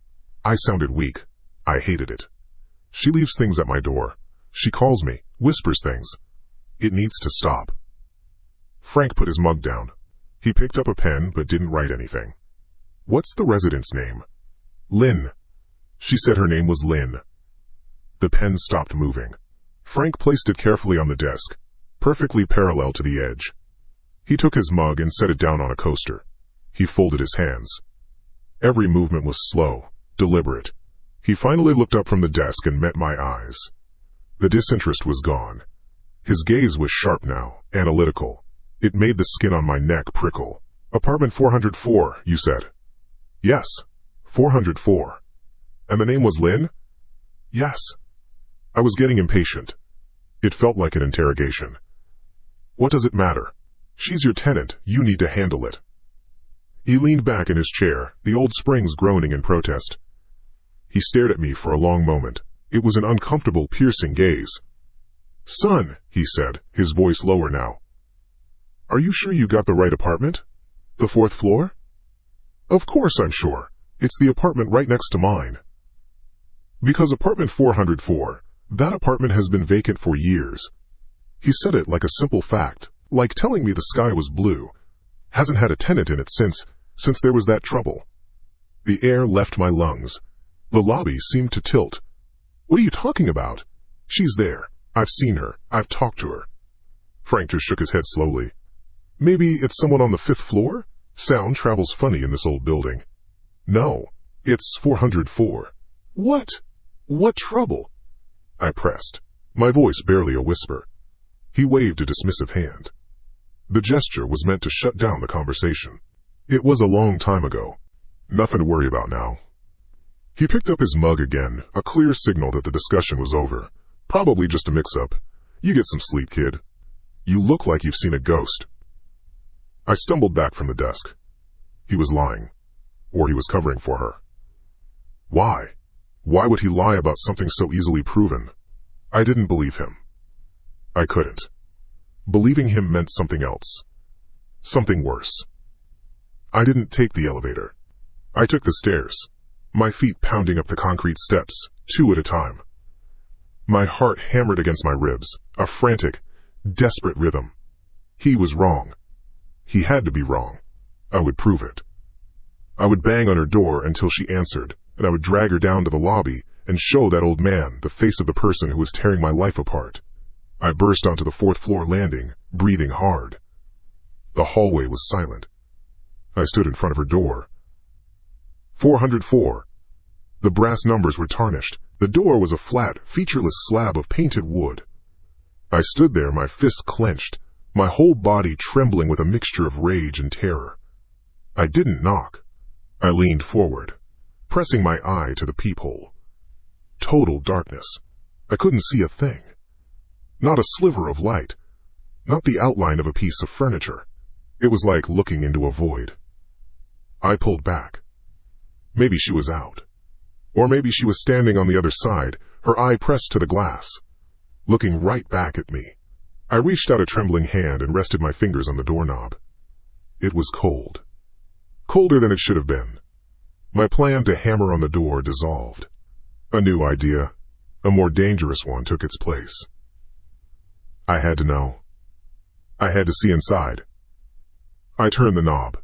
I sounded weak. I hated it. "She leaves things at my door. She calls me, whispers things. It needs to stop." Frank put his mug down. He picked up a pen but didn't write anything. "What's the resident's name?" "Lynn." She said her name was Lynn. The pen stopped moving. Frank placed it carefully on the desk, perfectly parallel to the edge. He took his mug and set it down on a coaster. He folded his hands. Every movement was slow, deliberate. He finally looked up from the desk and met my eyes. The disinterest was gone. His gaze was sharp now, analytical. It made the skin on my neck prickle. "Apartment 404, you said?" "Yes, 404. "And the name was Lynn?" "Yes." I was getting impatient. It felt like an interrogation. "What does it matter? She's your tenant, you need to handle it." He leaned back in his chair, the old springs groaning in protest. He stared at me for a long moment. It was an uncomfortable, piercing gaze. "Son," he said, his voice lower now. "Are you sure you got the right apartment? The 4th floor?" "Of course I'm sure. It's the apartment right next to mine." "Because apartment 404, that apartment has been vacant for years." He said it like a simple fact, like telling me the sky was blue. "Hasn't had a tenant in it since there was that trouble." The air left my lungs. The lobby seemed to tilt. "What are you talking about?" "She's there. I've seen her. I've talked to her." Frank just shook his head slowly. "Maybe it's someone on the 5th floor? Sound travels funny in this old building." "No, it's 404. "What? What trouble?" I pressed, my voice barely a whisper. He waved a dismissive hand. The gesture was meant to shut down the conversation. It was a long time ago. Nothing to worry about now. He picked up his mug again, a clear signal that the discussion was over. "Probably just a mix-up. You get some sleep, kid. You look like you've seen a ghost." I stumbled back from the desk. He was lying. Or he was covering for her. Why? Why would he lie about something so easily proven? I didn't believe him. I couldn't. Believing him meant something else. Something worse. I didn't take the elevator. I took the stairs, my feet pounding up the concrete steps, 2 at a time. My heart hammered against my ribs, a frantic, desperate rhythm. He was wrong. He had to be wrong. I would prove it. I would bang on her door until she answered, and I would drag her down to the lobby and show that old man the face of the person who was tearing my life apart. I burst onto the 4th floor landing, breathing hard. The hallway was silent. I stood in front of her door. 404. The brass numbers were tarnished. The door was a flat, featureless slab of painted wood. I stood there, my fists clenched, my whole body trembling with a mixture of rage and terror. I didn't knock. I leaned forward, pressing my eye to the peephole. Total darkness. I couldn't see a thing. Not a sliver of light. Not the outline of a piece of furniture. It was like looking into a void. I pulled back. Maybe she was out. Or maybe she was standing on the other side, her eye pressed to the glass, looking right back at me. I reached out a trembling hand and rested my fingers on the doorknob. It was cold. Colder than it should have been. My plan to hammer on the door dissolved. A new idea, a more dangerous one, took its place. I had to know. I had to see inside. I turned the knob.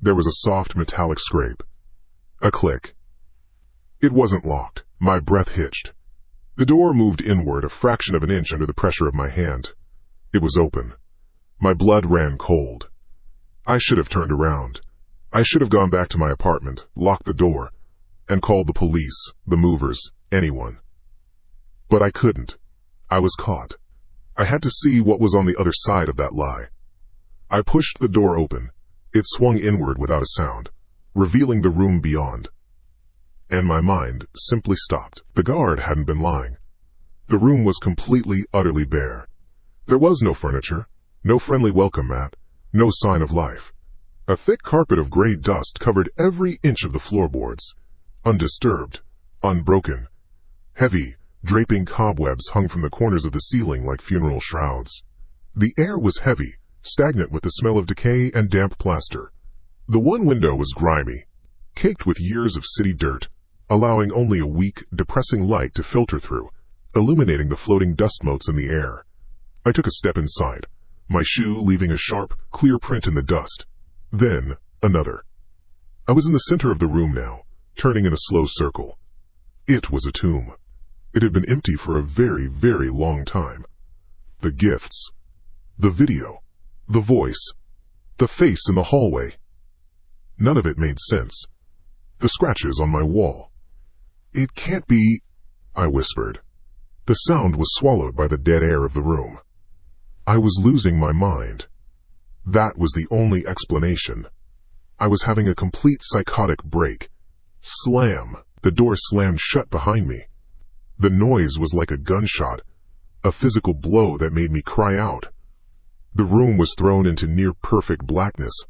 There was a soft metallic scrape. A click. It wasn't locked. My breath hitched. The door moved inward a fraction of an inch under the pressure of my hand. It was open. My blood ran cold. I should have turned around. I should have gone back to my apartment, locked the door, and called the police, the movers, anyone. But I couldn't. I was caught. I had to see what was on the other side of that lie. I pushed the door open. It swung inward without a sound, revealing the room beyond. And my mind simply stopped. The guard hadn't been lying. The room was completely, utterly bare. There was no furniture, no friendly welcome mat, no sign of life. A thick carpet of gray dust covered every inch of the floorboards, undisturbed, unbroken. Heavy, draping cobwebs hung from the corners of the ceiling like funeral shrouds. The air was heavy, stagnant with the smell of decay and damp plaster. The one window was grimy, caked with years of city dirt, allowing only a weak, depressing light to filter through, illuminating the floating dust motes in the air. I took a step inside, my shoe leaving a sharp, clear print in the dust. Then, another. I was in the center of the room now, turning in a slow circle. It was a tomb. It had been empty for a very, very long time. The gifts, the video, the voice, the face in the hallway. None of it made sense. The scratches on my wall. It can't be, I whispered. The sound was swallowed by the dead air of the room. I was losing my mind. That was the only explanation. I was having a complete psychotic break. Slam! The door slammed shut behind me. The noise was like a gunshot, a physical blow that made me cry out. The room was thrown into near-perfect blackness.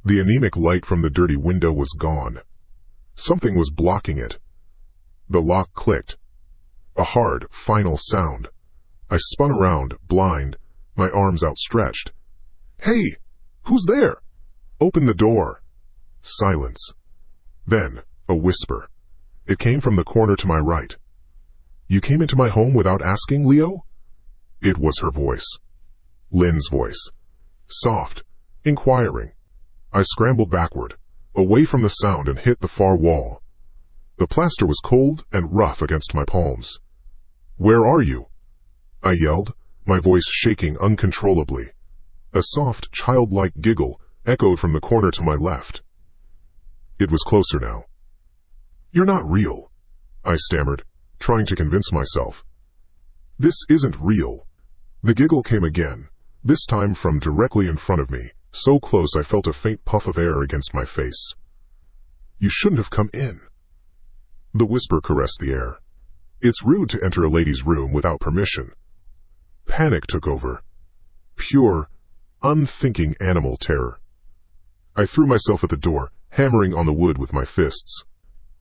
The anemic light from the dirty window was gone. Something was blocking it. The lock clicked. A hard, final sound. I spun around, blind, my arms outstretched. "Hey! Who's there?" "Open the door." Silence. Then, a whisper. It came from the corner to my right. "You came into my home without asking, Leo?" It was her voice. Lynn's voice. Soft, inquiring. I scrambled backward, away from the sound and hit the far wall. The plaster was cold and rough against my palms. "Where are you?" I yelled, my voice shaking uncontrollably. A soft, childlike giggle echoed from the corner to my left. It was closer now. "You're not real," I stammered, trying to convince myself. "This isn't real." The giggle came again, this time from directly in front of me, so close I felt a faint puff of air against my face. "You shouldn't have come in." The whisper caressed the air. "It's rude to enter a lady's room without permission." Panic took over. Pure, unthinking animal terror. I threw myself at the door, hammering on the wood with my fists.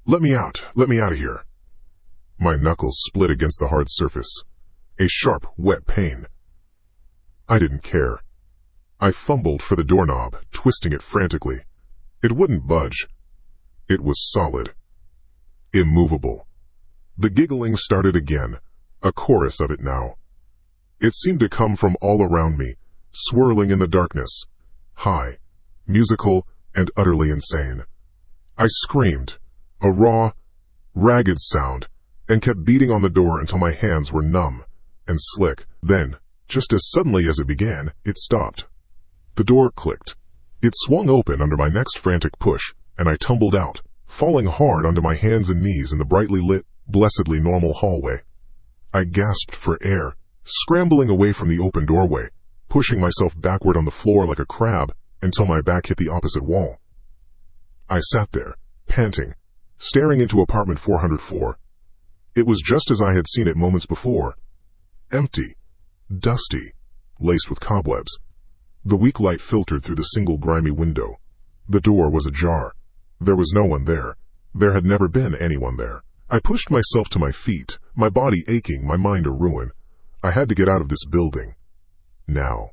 Let me out of here." My knuckles split against the hard surface. A sharp, wet pain. I didn't care. I fumbled for the doorknob, twisting it frantically. It wouldn't budge. It was solid. Immovable. The giggling started again, a chorus of it now. It seemed to come from all around me, swirling in the darkness, high, musical, and utterly insane. I screamed, a raw, ragged sound, and kept beating on the door until my hands were numb and slick. Then, just as suddenly as it began, it stopped. The door clicked. It swung open under my next frantic push, and I tumbled out, falling hard onto my hands and knees in the brightly lit, blessedly normal hallway. I gasped for air, scrambling away from the open doorway, pushing myself backward on the floor like a crab until my back hit the opposite wall. I sat there, panting, staring into apartment 404. It was just as I had seen it moments before. Empty, dusty, laced with cobwebs. The weak light filtered through the single grimy window. The door was ajar. There was no one there. There had never been anyone there. I pushed myself to my feet, my body aching, my mind a ruin. I had to get out of this building. Now.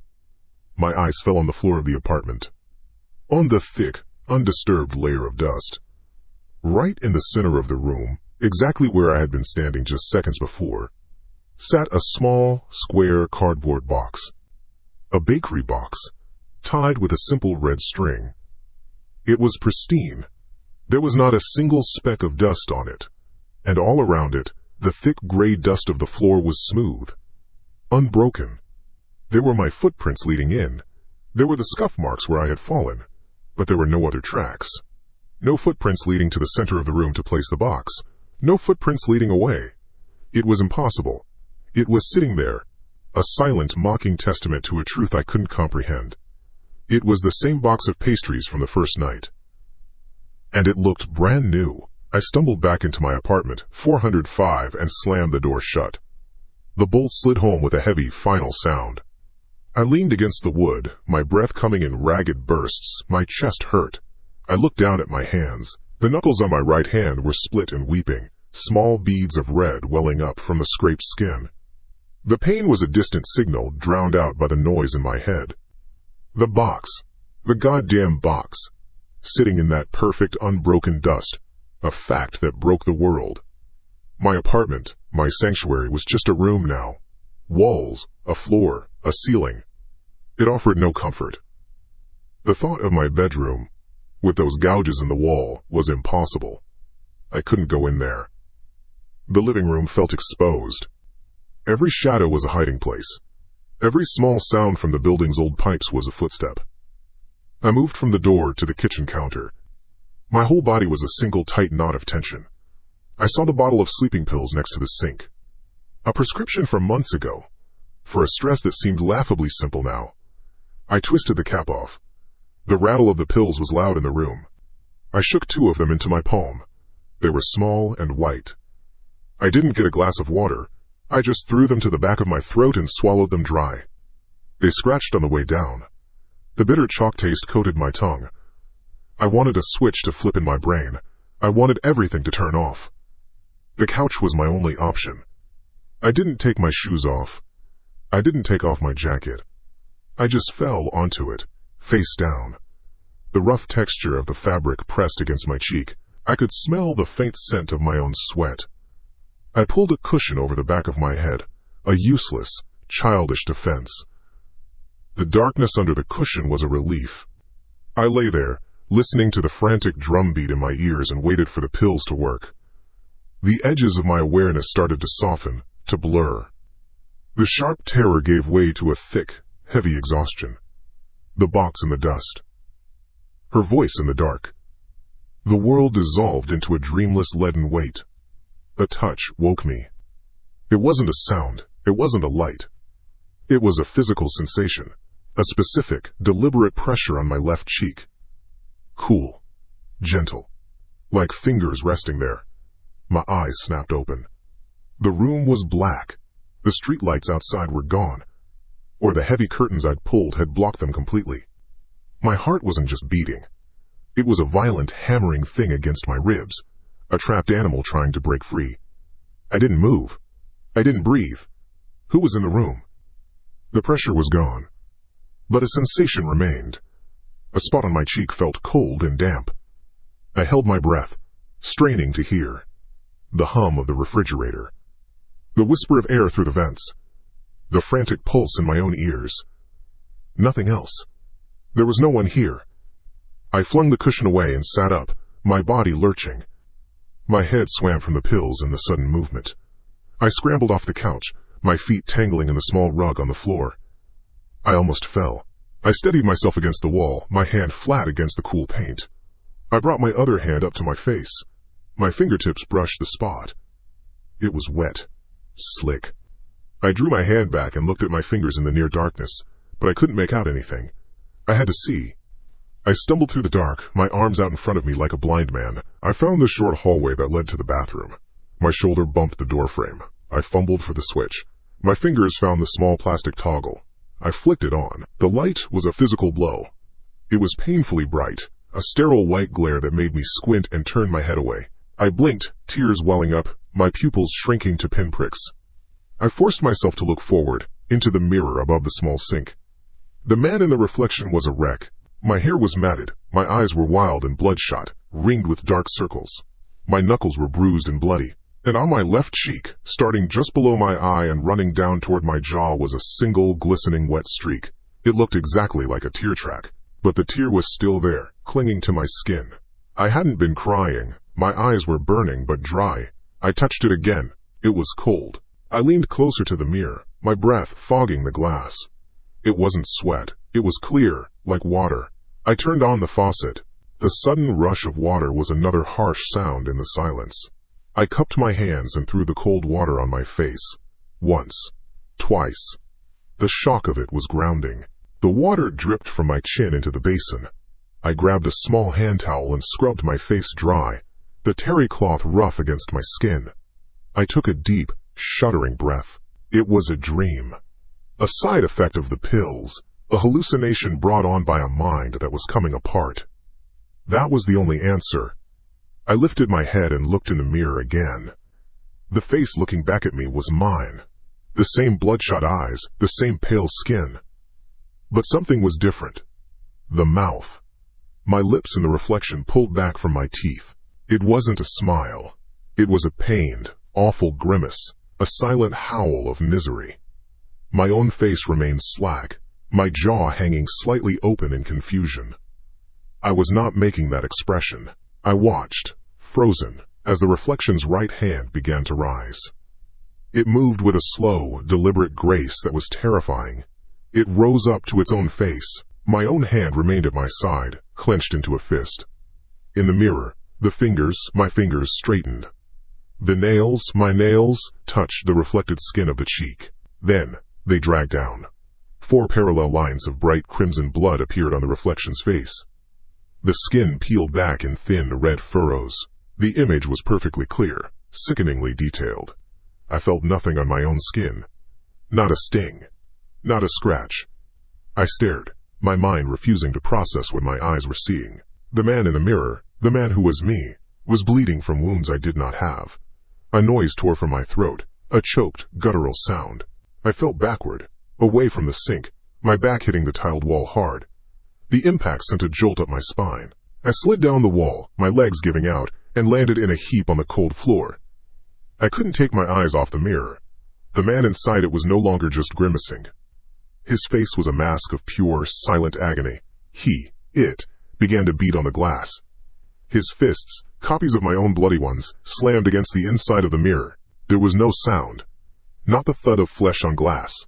My eyes fell on the floor of the apartment. On the thick, undisturbed layer of dust. Right in the center of the room, exactly where I had been standing just seconds before, sat a small, square cardboard box. A bakery box, tied with a simple red string. It was pristine. There was not a single speck of dust on it, and all around it, The thick gray dust of the floor was smooth, unbroken. There were my footprints leading in. There were the scuff marks where I had fallen, but there were no other tracks. No footprints leading to the center of the room to place the box. No footprints leading away. It was impossible. It was sitting there, a silent, mocking testament to a truth I couldn't comprehend. It was the same box of pastries from the first night. And it looked brand new. I stumbled back into my apartment, 405, and slammed the door shut. The bolt slid home with a heavy, final sound. I leaned against the wood, my breath coming in ragged bursts. My chest hurt. I looked down at my hands. The knuckles on my right hand were split and weeping, small beads of red welling up from the scraped skin. The pain was a distant signal drowned out by the noise in my head. The box. The goddamn box. Sitting in that perfect, unbroken dust. A fact that broke the world. My apartment, my sanctuary, was just a room now. Walls, a floor, a ceiling. It offered no comfort. The thought of my bedroom, with those gouges in the wall, was impossible. I couldn't go in there. The living room felt exposed. Every shadow was a hiding place. Every small sound from the building's old pipes was a footstep. I moved from the door to the kitchen counter. My whole body was a single tight knot of tension. I saw the bottle of sleeping pills next to the sink. A prescription from months ago, for a stress that seemed laughably simple now. I twisted the cap off. The rattle of the pills was loud in the room. I shook 2 of them into my palm. They were small and white. I didn't get a glass of water. I just threw them to the back of my throat and swallowed them dry. They scratched on the way down. The bitter chalk taste coated my tongue. I wanted a switch to flip in my brain. I wanted everything to turn off. The couch was my only option. I didn't take my shoes off. I didn't take off my jacket. I just fell onto it, face down. The rough texture of the fabric pressed against my cheek. I could smell the faint scent of my own sweat. I pulled a cushion over the back of my head, a useless, childish defense. The darkness under the cushion was a relief. I lay there, listening to the frantic drumbeat in my ears, and waited for the pills to work. The edges of my awareness started to soften, to blur. The sharp terror gave way to a thick, heavy exhaustion. The box in the dust. Her voice in the dark. The world dissolved into a dreamless leaden weight. A touch woke me. It wasn't a sound. It wasn't a light. It was a physical sensation. A specific, deliberate pressure on my left cheek. Cool. Gentle. Like fingers resting there. My eyes snapped open. The room was black. The streetlights outside were gone. Or the heavy curtains I'd pulled had blocked them completely. My heart wasn't just beating. It was a violent, hammering thing against my ribs. A trapped animal trying to break free. I didn't move. I didn't breathe. Who was in the room? The pressure was gone. But a sensation remained. A spot on my cheek felt cold and damp. I held my breath, straining to hear. The hum of the refrigerator. The whisper of air through the vents. The frantic pulse in my own ears. Nothing else. There was no one here. I flung the cushion away and sat up, my body lurching. My head swam from the pills and the sudden movement. I scrambled off the couch, my feet tangling in the small rug on the floor. I almost fell. I steadied myself against the wall, my hand flat against the cool paint. I brought my other hand up to my face. My fingertips brushed the spot. It was wet. Slick. I drew my hand back and looked at my fingers in the near darkness, but I couldn't make out anything. I had to see. I stumbled through the dark, my arms out in front of me like a blind man. I found the short hallway that led to the bathroom. My shoulder bumped the doorframe. I fumbled for the switch. My fingers found the small plastic toggle. I flicked it on. The light was a physical blow. It was painfully bright, a sterile white glare that made me squint and turn my head away. I blinked, tears welling up, my pupils shrinking to pinpricks. I forced myself to look forward, into the mirror above the small sink. The man in the reflection was a wreck. My hair was matted, my eyes were wild and bloodshot, ringed with dark circles. My knuckles were bruised and bloody, and on my left cheek, starting just below my eye and running down toward my jaw, was a single glistening wet streak. It looked exactly like a tear track, but the tear was still there, clinging to my skin. I hadn't been crying. My eyes were burning but dry. I touched it again. It was cold. I leaned closer to the mirror, my breath fogging the glass. It wasn't sweat. It was clear, like water. I turned on the faucet. The sudden rush of water was another harsh sound in the silence. I cupped my hands and threw the cold water on my face. Once. Twice. The shock of it was grounding. The water dripped from my chin into the basin. I grabbed a small hand towel and scrubbed my face dry, the terry cloth rough against my skin. I took a deep, shuddering breath. It was a dream. A side effect of the pills, a hallucination brought on by a mind that was coming apart. That was the only answer. I lifted my head and looked in the mirror again. The face looking back at me was mine. The same bloodshot eyes, the same pale skin. But something was different. The mouth. My lips in the reflection pulled back from my teeth. It wasn't a smile. It was a pained, awful grimace, a silent howl of misery. My own face remained slack, my jaw hanging slightly open in confusion. I was not making that expression. I watched, frozen, as the reflection's right hand began to rise. It moved with a slow, deliberate grace that was terrifying. It rose up to its own face. My own hand remained at my side, clenched into a fist. In the mirror, my fingers straightened. My nails, touched the reflected skin of the cheek. Then, they dragged down. 4 parallel lines of bright crimson blood appeared on the reflection's face. The skin peeled back in thin, red furrows. The image was perfectly clear, sickeningly detailed. I felt nothing on my own skin. Not a sting. Not a scratch. I stared, my mind refusing to process what my eyes were seeing. The man in the mirror, the man who was me, was bleeding from wounds I did not have. A noise tore from my throat, a choked, guttural sound. I fell backward, away from the sink, my back hitting the tiled wall hard. The impact sent a jolt up my spine. I slid down the wall, my legs giving out, and landed in a heap on the cold floor. I couldn't take my eyes off the mirror. The man inside it was no longer just grimacing. His face was a mask of pure, silent agony. It, began to beat on the glass. His fists, copies of my own bloody ones, slammed against the inside of the mirror. There was no sound. Not the thud of flesh on glass.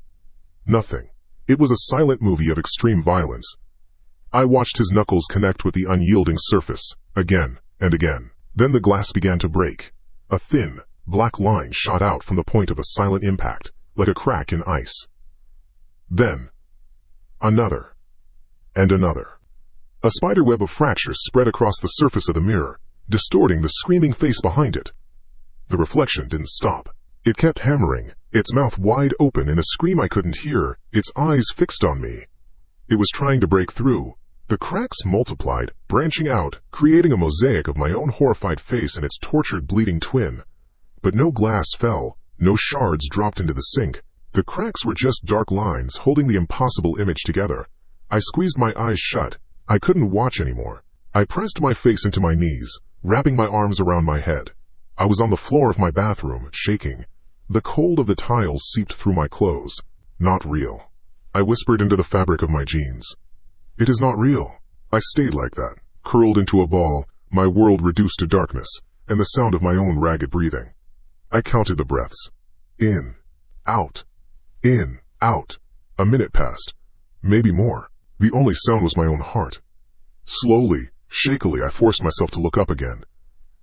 Nothing. It was a silent movie of extreme violence. I watched his knuckles connect with the unyielding surface, again and again. Then the glass began to break. A thin, black line shot out from the point of a silent impact, like a crack in ice. Then, another, and another. A spiderweb of fractures spread across the surface of the mirror, distorting the screaming face behind it. The reflection didn't stop. It kept hammering, its mouth wide open in a scream I couldn't hear, its eyes fixed on me. It was trying to break through. The cracks multiplied, branching out, creating a mosaic of my own horrified face and its tortured, bleeding twin. But no glass fell, no shards dropped into the sink. The cracks were just dark lines holding the impossible image together. I squeezed my eyes shut. I couldn't watch anymore. I pressed my face into my knees, wrapping my arms around my head. I was on the floor of my bathroom, shaking. The cold of the tiles seeped through my clothes. Not real. I whispered into the fabric of my jeans. It is not real. I stayed like that, curled into a ball, my world reduced to darkness, and the sound of my own ragged breathing. I counted the breaths. In, out, in, out. A minute passed. Maybe more. The only sound was my own heart. Slowly, shakily, I forced myself to look up again.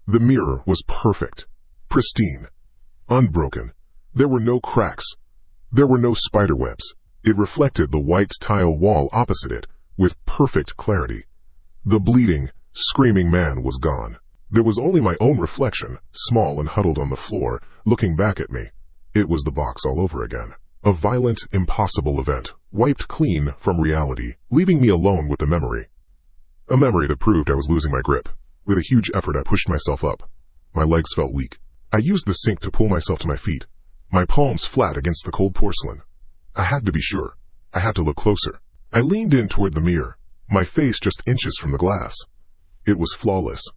The mirror was perfect, pristine, unbroken. There were no cracks. There were no spiderwebs. It reflected the white tile wall opposite it, with perfect clarity. The bleeding, screaming man was gone. There was only my own reflection, small and huddled on the floor, looking back at me. It was the box all over again. A violent, impossible event, wiped clean from reality, leaving me alone with the memory. A memory that proved I was losing my grip. With a huge effort, I pushed myself up. My legs felt weak. I used the sink to pull myself to my feet, my palms flat against the cold porcelain. I had to be sure. I had to look closer. I leaned in toward the mirror, my face just inches from the glass. It was flawless.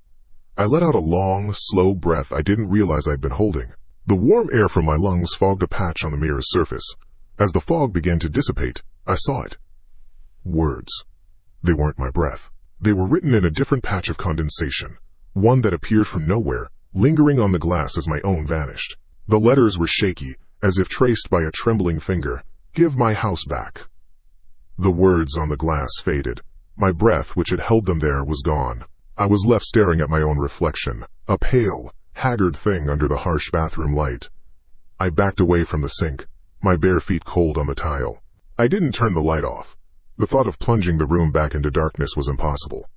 I let out a long, slow breath I didn't realize I'd been holding. The warm air from my lungs fogged a patch on the mirror's surface. As the fog began to dissipate, I saw it. Words. They weren't my breath. They were written in a different patch of condensation, one that appeared from nowhere, lingering on the glass as my own vanished. The letters were shaky, as if traced by a trembling finger. "Give my house back." The words on the glass faded. My breath, which had held them there, was gone. I was left staring at my own reflection, a pale, haggard thing under the harsh bathroom light. I backed away from the sink, my bare feet cold on the tile. I didn't turn the light off. The thought of plunging the room back into darkness was impossible.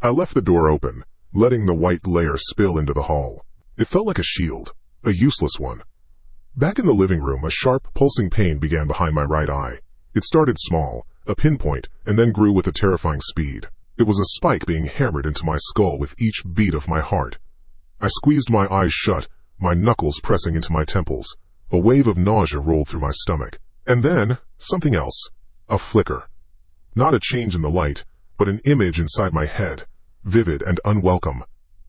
I left the door open, letting the white layer spill into the hall. It felt like a shield, a useless one. Back in the living room, a sharp, pulsing pain began behind my right eye. It started small, a pinpoint, and then grew with a terrifying speed. It was a spike being hammered into my skull with each beat of my heart. I squeezed my eyes shut, my knuckles pressing into my temples. A wave of nausea rolled through my stomach. And then, something else. A flicker. Not a change in the light, but an image inside my head, vivid and unwelcome.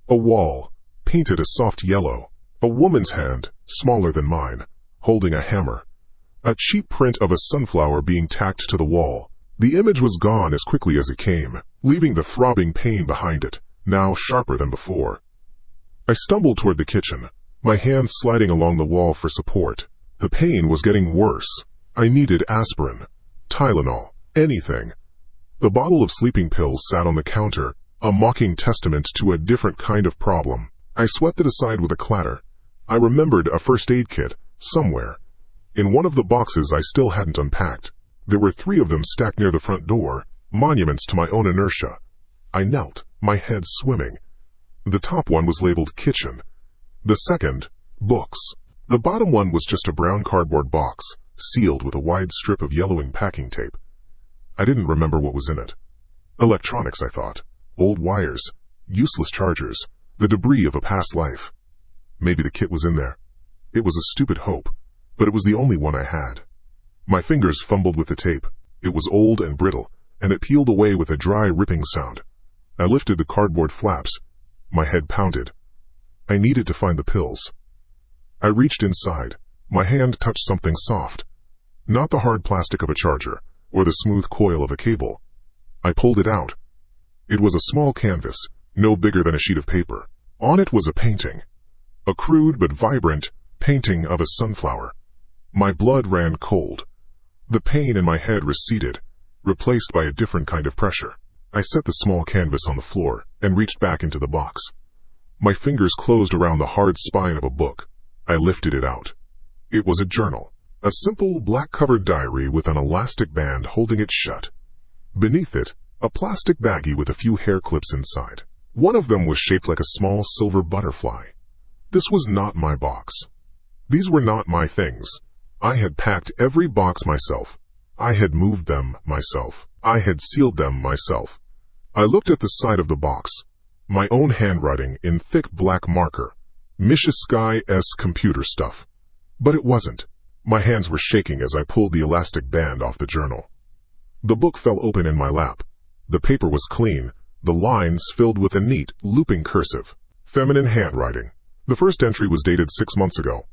A wall, painted a soft yellow. A woman's hand, smaller than mine, holding a hammer. A cheap print of a sunflower being tacked to the wall. The image was gone as quickly as it came, leaving the throbbing pain behind it, now sharper than before. I stumbled toward the kitchen, my hands sliding along the wall for support. The pain was getting worse. I needed aspirin, Tylenol, anything. The bottle of sleeping pills sat on the counter, a mocking testament to a different kind of problem. I swept it aside with a clatter. I remembered a first aid kit, somewhere. In one of the boxes I still hadn't unpacked. There were 3 of them stacked near the front door, monuments to my own inertia. I knelt, my head swimming. The top one was labeled kitchen. The second, books. The bottom one was just a brown cardboard box, sealed with a wide strip of yellowing packing tape. I didn't remember what was in it. Electronics, I thought. Old wires, useless chargers, the debris of a past life. Maybe the kit was in there. It was a stupid hope, but it was the only one I had. My fingers fumbled with the tape. It was old and brittle, and it peeled away with a dry, ripping sound. I lifted the cardboard flaps. My head pounded. I needed to find the pills. I reached inside. My hand touched something soft. Not the hard plastic of a charger, or the smooth coil of a cable. I pulled it out. It was a small canvas, no bigger than a sheet of paper. On it was a painting. A crude but vibrant painting of a sunflower. My blood ran cold. The pain in my head receded, replaced by a different kind of pressure. I set the small canvas on the floor and reached back into the box. My fingers closed around the hard spine of a book. I lifted it out. It was a journal, a simple black-covered diary with an elastic band holding it shut. Beneath it, a plastic baggie with a few hair clips inside. One of them was shaped like a small silver butterfly. This was not my box. These were not my things. I had packed every box myself. I had moved them myself. I had sealed them myself. I looked at the side of the box. My own handwriting in thick black marker. Misha Sky-esque computer stuff. But it wasn't. My hands were shaking as I pulled the elastic band off the journal. The book fell open in my lap. The paper was clean, the lines filled with a neat, looping cursive. Feminine handwriting. The first entry was dated 6 months ago.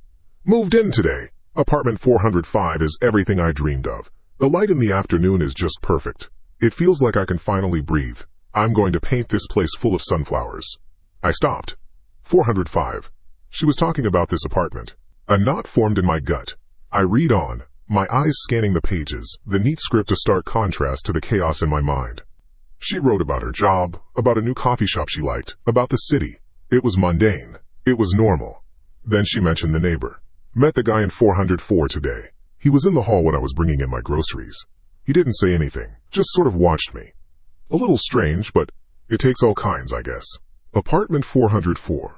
Moved in today. Apartment 405 is everything I dreamed of. The light in the afternoon is just perfect. It feels like I can finally breathe. I'm going to paint this place full of sunflowers. I stopped. 405. She was talking about this apartment. A knot formed in my gut. I read on, my eyes scanning the pages, the neat script a stark contrast to the chaos in my mind. She wrote about her job, about a new coffee shop she liked, about the city. It was mundane. It was normal. Then she mentioned the neighbor. Met the guy in 404 today. He was in the hall when I was bringing in my groceries. He didn't say anything, just sort of watched me. A little strange, but it takes all kinds, I guess. Apartment 404.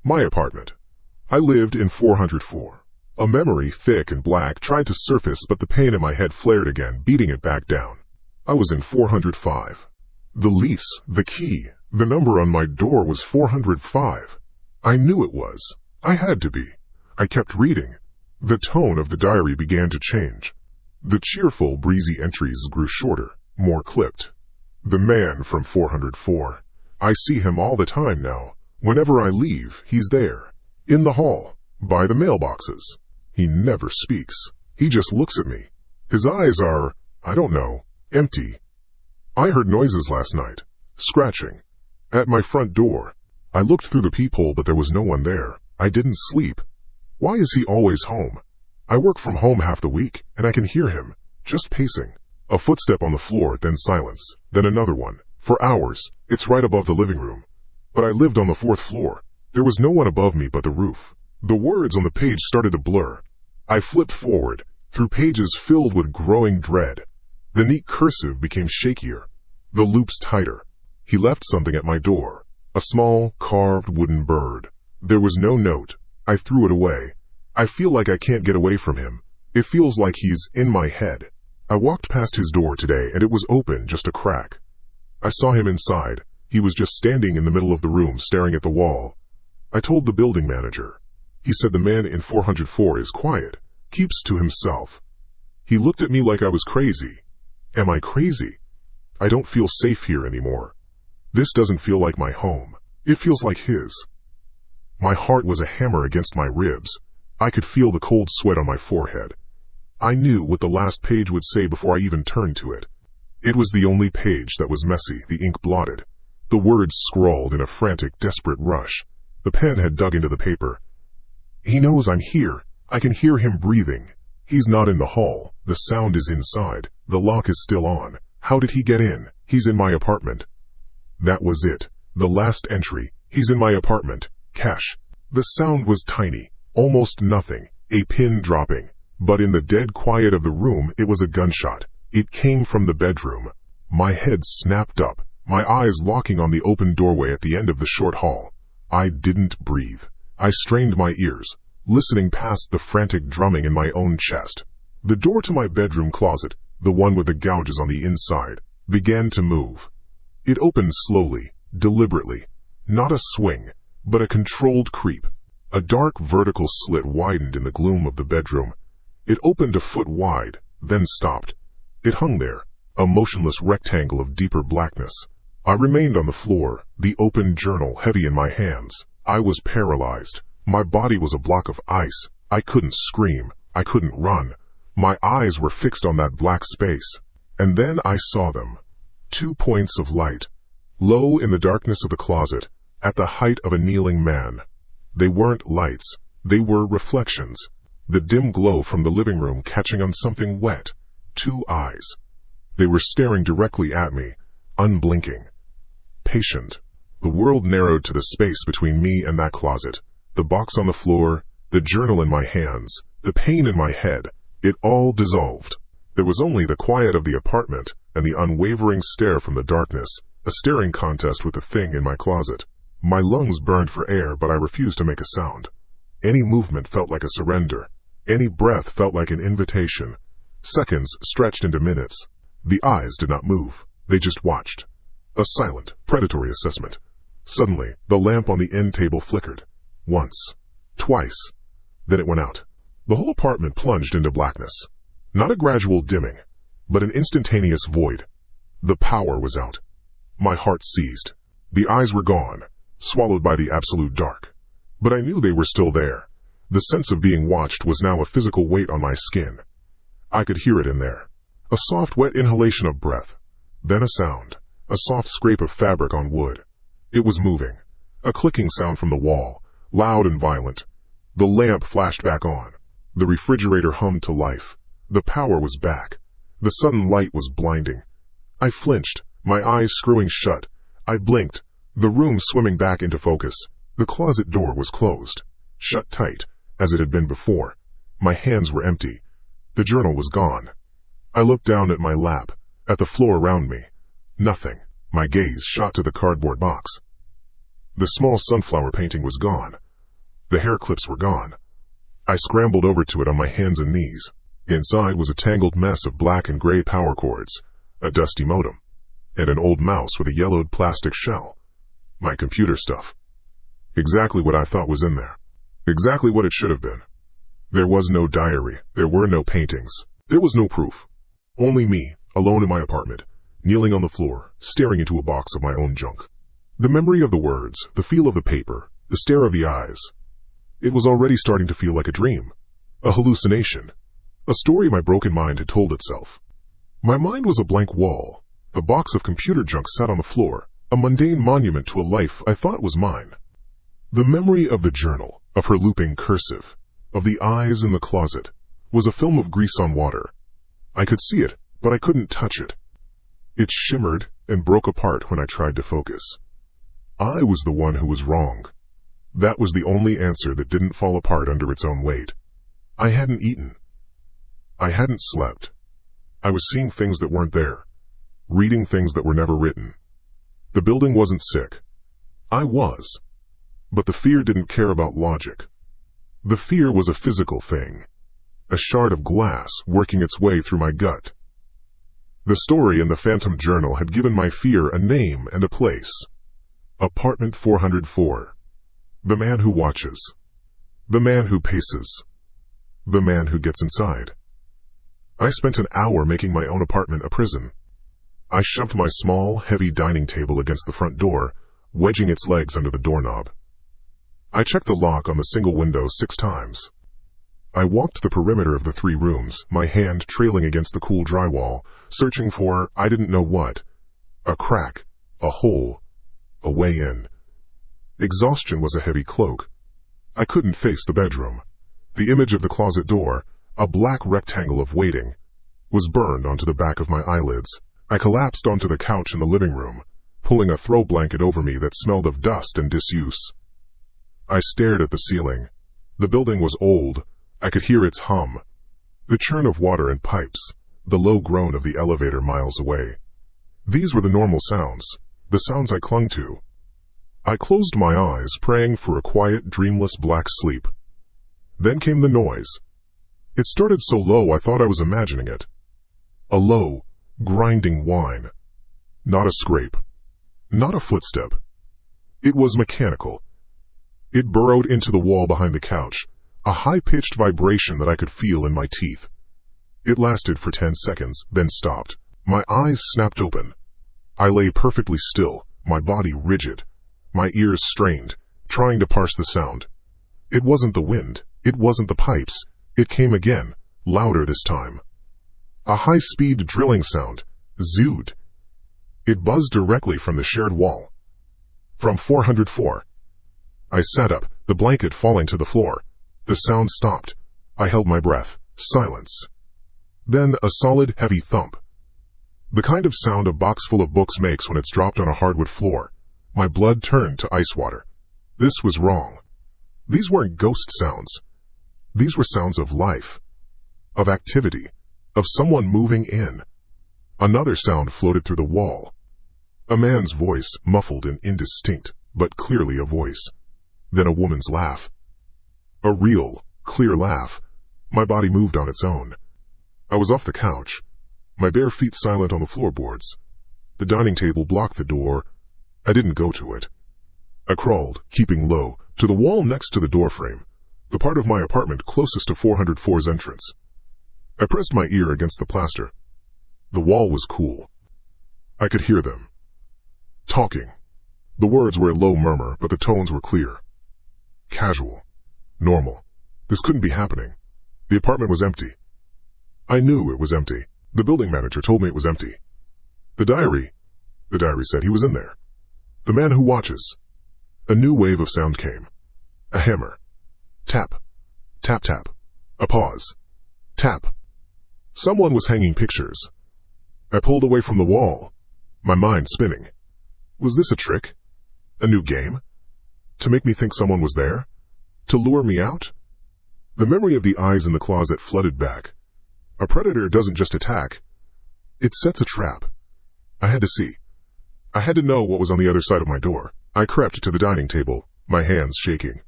My apartment. I lived in 404. A memory, thick and black, tried to surface, but the pain in my head flared again, beating it back down. I was in 405. The lease, the key, the number on my door was 405. I knew it was. I had to be. I kept reading. The tone of the diary began to change. The cheerful, breezy entries grew shorter, more clipped. The man from 404. I see him all the time now. Whenever I leave, he's there. In the hall. By the mailboxes. He never speaks. He just looks at me. His eyes are, I don't know, empty. I heard noises last night. Scratching. At my front door. I looked through the peephole, but there was no one there. I didn't sleep. Why is he always home? I work from home half the week, and I can hear him, just pacing. A footstep on the floor, then silence, then another one. For hours, it's right above the living room. But I lived on the 4th floor. There was no one above me but the roof. The words on the page started to blur. I flipped forward, through pages filled with growing dread. The neat cursive became shakier, the loops tighter. He left something at my door. A small, carved wooden bird. There was no note. I threw it away. I feel like I can't get away from him. It feels like he's in my head. I walked past his door today and it was open, just a crack. I saw him inside. He was just standing in the middle of the room, staring at the wall. I told the building manager. He said the man in 404 is quiet, keeps to himself. He looked at me like I was crazy. Am I crazy? I don't feel safe here anymore. This doesn't feel like my home. It feels like his. My heart was a hammer against my ribs. I could feel the cold sweat on my forehead. I knew what the last page would say before I even turned to it. It was the only page that was messy, the ink blotted. The words scrawled in a frantic, desperate rush. The pen had dug into the paper. He knows I'm here. I can hear him breathing. He's not in the hall. The sound is inside. The lock is still on. How did he get in? He's in my apartment. That was it. The last entry. He's in my apartment. Cash. The sound was tiny. Almost nothing. A pin dropping. But in the dead quiet of the room, it was a gunshot. It came from the bedroom. My head snapped up, my eyes locking on the open doorway at the end of the short hall. I didn't breathe. I strained my ears, listening past the frantic drumming in my own chest. The door to my bedroom closet, the one with the gouges on the inside, began to move. It opened slowly, deliberately. Not a swing, but a controlled creep. A dark vertical slit widened in the gloom of the bedroom. It opened a foot wide, then stopped. It hung there, a motionless rectangle of deeper blackness. I remained on the floor, the open journal heavy in my hands. I was paralyzed. My body was a block of ice. I couldn't scream. I couldn't run. My eyes were fixed on that black space. And then I saw them. 2 points of light. Low in the darkness of the closet, at the height of a kneeling man. They weren't lights. They were reflections. The dim glow from the living room catching on something wet. 2 eyes. They were staring directly at me, unblinking. Patient. The world narrowed to the space between me and that closet. The box on the floor, the journal in my hands, the pain in my head. It all dissolved. There was only the quiet of the apartment and the unwavering stare from the darkness, a staring contest with the thing in my closet. My lungs burned for air, but I refused to make a sound. Any movement felt like a surrender. Any breath felt like an invitation. Seconds stretched into minutes. The eyes did not move. They just watched. A silent, predatory assessment. Suddenly, the lamp on the end table flickered. Once. Twice. Then it went out. The whole apartment plunged into blackness. Not a gradual dimming, but an instantaneous void. The power was out. My heart seized. The eyes were gone, swallowed by the absolute dark. But I knew they were still there. The sense of being watched was now a physical weight on my skin. I could hear it in there. A soft, wet inhalation of breath. Then a sound. A soft scrape of fabric on wood. It was moving. A clicking sound from the wall, loud and violent. The lamp flashed back on. The refrigerator hummed to life. The power was back. The sudden light was blinding. I flinched, my eyes screwing shut. I blinked, the room swimming back into focus. The closet door was closed, shut tight, as it had been before. My hands were empty. The journal was gone. I looked down at my lap, at the floor around me. Nothing. My gaze shot to the cardboard box. The small sunflower painting was gone. The hair clips were gone. I scrambled over to it on my hands and knees. Inside was a tangled mess of black and gray power cords, a dusty modem, and an old mouse with a yellowed plastic shell. My computer stuff. Exactly what I thought was in there. Exactly what it should have been. There was no diary. There were no paintings. There was no proof. Only me, alone in my apartment, kneeling on the floor, staring into a box of my own junk. The memory of the words, the feel of the paper, the stare of the eyes. It was already starting to feel like a dream, a hallucination, a story my broken mind had told itself. My mind was a blank wall. The box of computer junk sat on the floor, a mundane monument to a life I thought was mine. The memory of the journal, of her looping cursive, of the eyes in the closet was a film of grease on water. I could see it, but I couldn't touch it. It shimmered and broke apart when I tried to focus. I was the one who was wrong. That was the only answer that didn't fall apart under its own weight. I hadn't eaten. I hadn't slept. I was seeing things that weren't there, reading things that were never written. The building wasn't sick. I was. But the fear didn't care about logic. The fear was a physical thing, a shard of glass working its way through my gut. The story in the Phantom Journal had given my fear a name and a place. Apartment 404. The man who watches. The man who paces. The man who gets inside. I spent an hour making my own apartment a prison. I shoved my small, heavy dining table against the front door, wedging its legs under the doorknob. I checked the lock on the single window 6 times. I walked the perimeter of the 3 rooms, my hand trailing against the cool drywall, searching for I didn't know what. A crack, a hole, a way in. Exhaustion was a heavy cloak. I couldn't face the bedroom. The image of the closet door, a black rectangle of waiting, was burned onto the back of my eyelids. I collapsed onto the couch in the living room, pulling a throw blanket over me that smelled of dust and disuse. I stared at the ceiling. The building was old. I could hear its hum, the churn of water in pipes, the low groan of the elevator miles away. These were the normal sounds, the sounds I clung to. I closed my eyes, praying for a quiet, dreamless black sleep. Then came the noise. It started so low I thought I was imagining it. A low, grinding whine. Not a scrape. Not a footstep. It was mechanical. It burrowed into the wall behind the couch, a high-pitched vibration that I could feel in my teeth. It lasted for 10 seconds, then stopped. My eyes snapped open. I lay perfectly still, my body rigid, my ears strained, trying to parse the sound. It wasn't the wind, it wasn't the pipes. It came again, louder this time. A high-speed drilling sound, zood. It buzzed directly from the shared wall. From 404. I sat up, the blanket falling to the floor. The sound stopped. I held my breath. Silence. Then a solid, heavy thump. The kind of sound a box full of books makes when it's dropped on a hardwood floor. My blood turned to ice water. This was wrong. These weren't ghost sounds. These were sounds of life, of activity, of someone moving in. Another sound floated through the wall. A man's voice, muffled and indistinct, but clearly a voice. Then a woman's laugh. A real, clear laugh. My body moved on its own. I was off the couch, my bare feet silent on the floorboards. The dining table blocked the door. I didn't go to it. I crawled, keeping low, to the wall next to the doorframe, the part of my apartment closest to 404's entrance. I pressed my ear against the plaster. The wall was cool. I could hear them. Talking. The words were a low murmur, but the tones were clear. Casual. Normal. This couldn't be happening. The apartment was empty. I knew it was empty. The building manager told me it was empty. The diary said he was in there. The man who watches. A new wave of sound came. A hammer. Tap. Tap tap. A pause. Tap. Someone was hanging pictures. I pulled away from the wall, my mind spinning. Was this a trick? A new game? To make me think someone was there? To lure me out? The memory of the eyes in the closet flooded back. A predator doesn't just attack. It sets a trap. I had to see. I had to know what was on the other side of my door. I crept to the dining table, my hands shaking.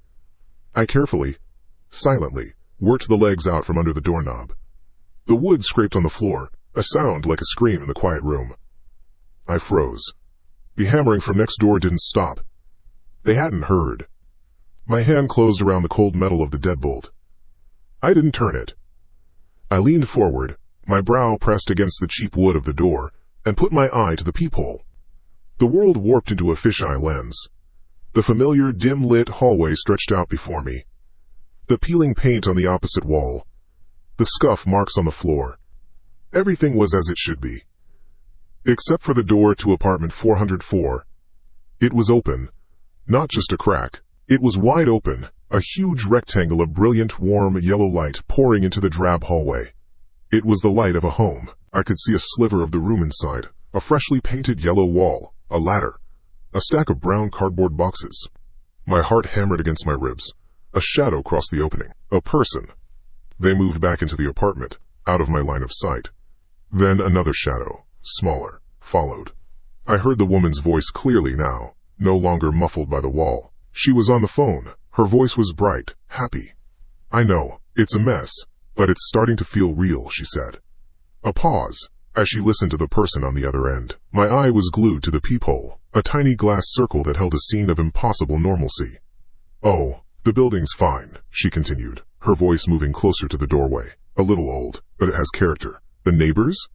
I carefully, silently, worked the legs out from under the doorknob. The wood scraped on the floor, a sound like a scream in the quiet room. I froze. The hammering from next door didn't stop. They hadn't heard. My hand closed around the cold metal of the deadbolt. I didn't turn it. I leaned forward, my brow pressed against the cheap wood of the door, and put my eye to the peephole. The world warped into a fisheye lens. The familiar, dim-lit hallway stretched out before me. The peeling paint on the opposite wall. The scuff marks on the floor. Everything was as it should be. Except for the door to apartment 404. It was open. Not just a crack. It was wide open, a huge rectangle of brilliant, warm, yellow light pouring into the drab hallway. It was the light of a home. I could see a sliver of the room inside, a freshly painted yellow wall, a ladder, a stack of brown cardboard boxes. My heart hammered against my ribs. A shadow crossed the opening. A person. They moved back into the apartment, out of my line of sight. Then another shadow, smaller, followed. I heard the woman's voice clearly now, no longer muffled by the wall. She was on the phone. Her voice was bright, happy. "I know, it's a mess, but it's starting to feel real," she said. A pause, as she listened to the person on the other end. My eye was glued to the peephole, a tiny glass circle that held a scene of impossible normalcy. "Oh, the building's fine," she continued, her voice moving closer to the doorway. "A little old, but it has character." "The neighbors?"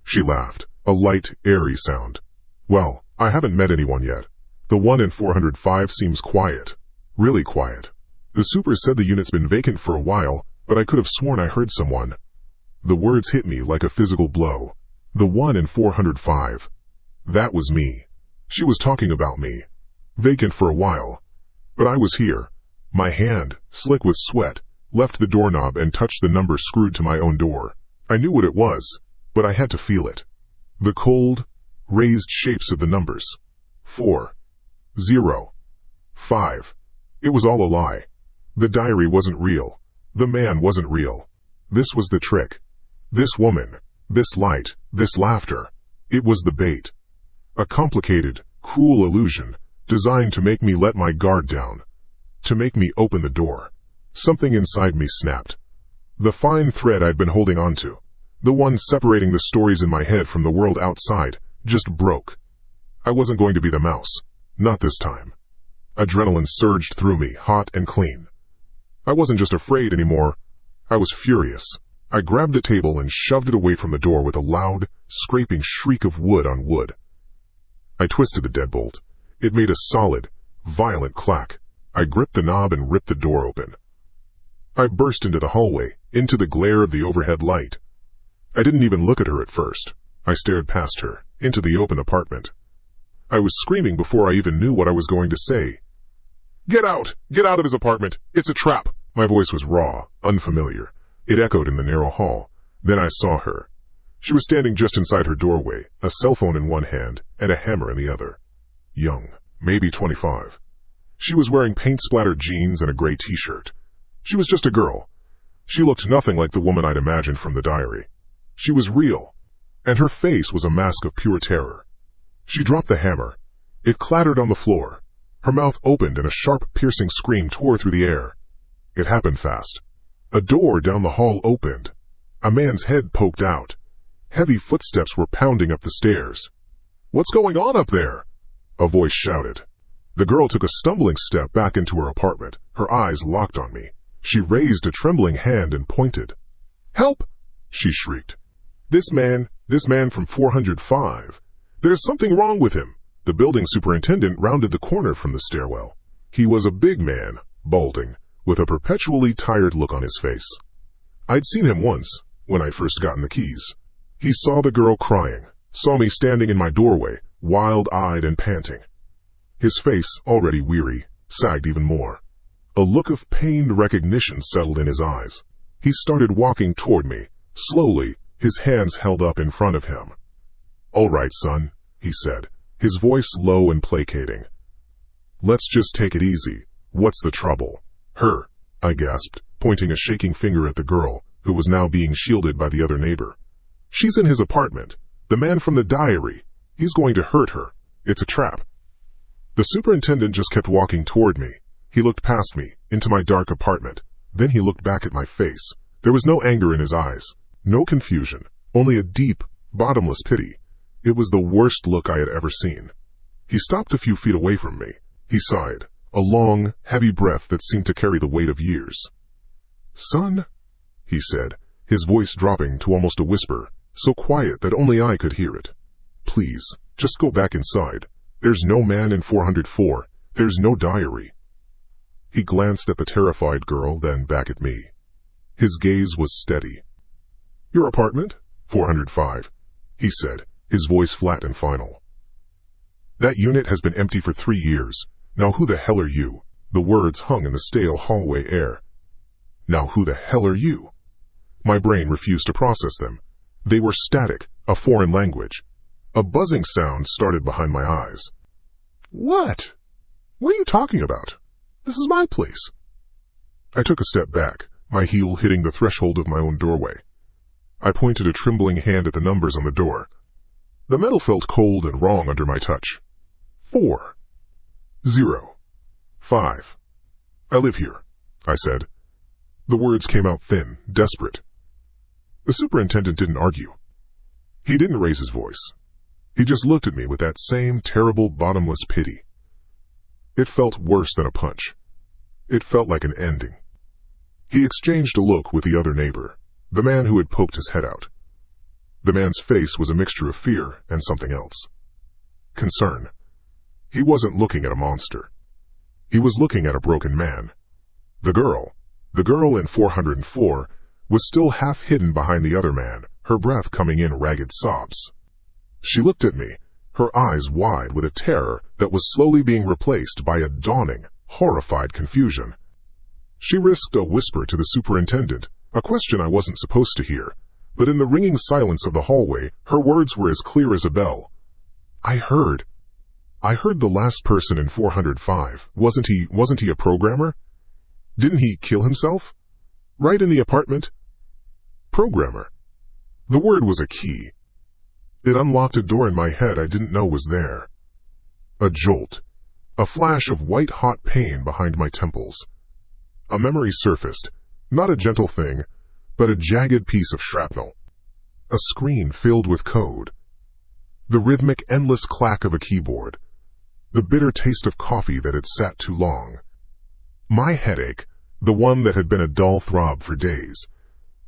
She laughed, a light, airy sound. "Well, I haven't met anyone yet. The one in 405 seems quiet. Really quiet. The super said the unit's been vacant for a while, but I could have sworn I heard someone." The words hit me like a physical blow. The one in 405. That was me. She was talking about me. Vacant for a while. But I was here. My hand, slick with sweat, left the doorknob and touched the number screwed to my own door. I knew what it was, but I had to feel it. The cold, raised shapes of the numbers. 4, 0, 5. It was all a lie. The diary wasn't real. The man wasn't real. This was the trick. This woman, this light, this laughter. It was the bait. A complicated, cruel illusion, designed to make me let my guard down. To make me open the door. Something inside me snapped. The fine thread I'd been holding onto, the one separating the stories in my head from the world outside, just broke. I wasn't going to be the mouse. Not this time. Adrenaline surged through me, hot and clean. I wasn't just afraid anymore. I was furious. I grabbed the table and shoved it away from the door with a loud, scraping shriek of wood on wood. I twisted the deadbolt. It made a solid, violent clack. I gripped the knob and ripped the door open. I burst into the hallway, into the glare of the overhead light. I didn't even look at her at first. I stared past her, into the open apartment. I was screaming before I even knew what I was going to say. "Get out! Get out of his apartment! It's a trap!" My voice was raw, unfamiliar. It echoed in the narrow hall. Then I saw her. She was standing just inside her doorway, a cell phone in one hand and a hammer in the other. Young, maybe 25. She was wearing paint-splattered jeans and a gray t-shirt. She was just a girl. She looked nothing like the woman I'd imagined from the diary. She was real, and her face was a mask of pure terror. She dropped the hammer. It clattered on the floor. Her mouth opened and a sharp, piercing scream tore through the air. It happened fast. A door down the hall opened. A man's head poked out. Heavy footsteps were pounding up the stairs. "What's going on up there?" a voice shouted. The girl took a stumbling step back into her apartment, her eyes locked on me. She raised a trembling hand and pointed. "Help!" she shrieked. This man from 405. There's something wrong with him." The building superintendent rounded the corner from the stairwell. He was a big man, balding, with a perpetually tired look on his face. I'd seen him once, when I'd first gotten the keys. He saw the girl crying, saw me standing in my doorway, wild-eyed and panting. His face, already weary, sagged even more. A look of pained recognition settled in his eyes. He started walking toward me, slowly, his hands held up in front of him. "All right, son," he said, his voice low and placating. "Let's just take it easy. What's the trouble?" "Her," I gasped, pointing a shaking finger at the girl, who was now being shielded by the other neighbor. "She's in his apartment. The man from the diary. He's going to hurt her. It's a trap." The superintendent just kept walking toward me. He looked past me, into my dark apartment. Then he looked back at my face. There was no anger in his eyes, no confusion, only a deep, bottomless pity. It was the worst look I had ever seen. He stopped a few feet away from me. He sighed, a long, heavy breath that seemed to carry the weight of years. "Son," he said, his voice dropping to almost a whisper, so quiet that only I could hear it. "Please, just go back inside. There's no man in 404. There's no diary." He glanced at the terrified girl, then back at me. His gaze was steady. "Your apartment? 405, he said, his voice flat and final. "That unit has been empty for 3 years. Now who the hell are you?" The words hung in the stale hallway air. Now who the hell are you? My brain refused to process them. They were static, a foreign language. A buzzing sound started behind my eyes. What? What are you talking about? This is my place. I took a step back, my heel hitting the threshold of my own doorway. I pointed a trembling hand at the numbers on the door. The metal felt cold and wrong under my touch. 4. 0. 5. I live here, I said. The words came out thin, desperate. The superintendent didn't argue. He didn't raise his voice. He just looked at me with that same terrible, bottomless pity. It felt worse than a punch. It felt like an ending. He exchanged a look with the other neighbor, the man who had poked his head out. The man's face was a mixture of fear and something else. Concern. He wasn't looking at a monster. He was looking at a broken man. The girl in 404, was still half hidden behind the other man, her breath coming in ragged sobs. She looked at me, her eyes wide with a terror that was slowly being replaced by a dawning, horrified confusion. She risked a whisper to the superintendent, a question I wasn't supposed to hear, but in the ringing silence of the hallway, her words were as clear as a bell. I heard the last person in 405. Wasn't he a programmer? Didn't he kill himself? Right in the apartment? Programmer. The word was a key. It unlocked a door in my head I didn't know was there. A jolt. A flash of white-hot pain behind my temples. A memory surfaced, not a gentle thing, but a jagged piece of shrapnel. A screen filled with code. The rhythmic, endless clack of a keyboard. The bitter taste of coffee that had sat too long. My headache, the one that had been a dull throb for days,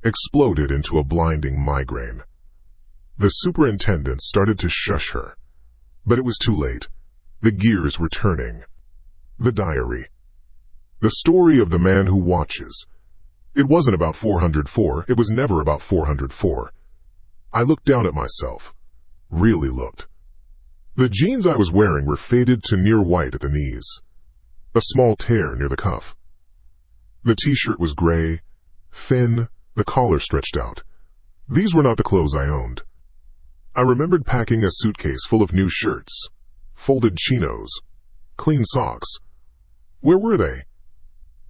exploded into a blinding migraine. The superintendent started to shush her, but it was too late. The gears were turning. The diary. The story of the man who watches. It wasn't about 404. It was never about 404. I looked down at myself. Really looked. The jeans I was wearing were faded to near white at the knees. A small tear near the cuff. The t-shirt was gray, thin, the collar stretched out. These were not the clothes I owned. I remembered packing a suitcase full of new shirts, folded chinos, clean socks. Where were they?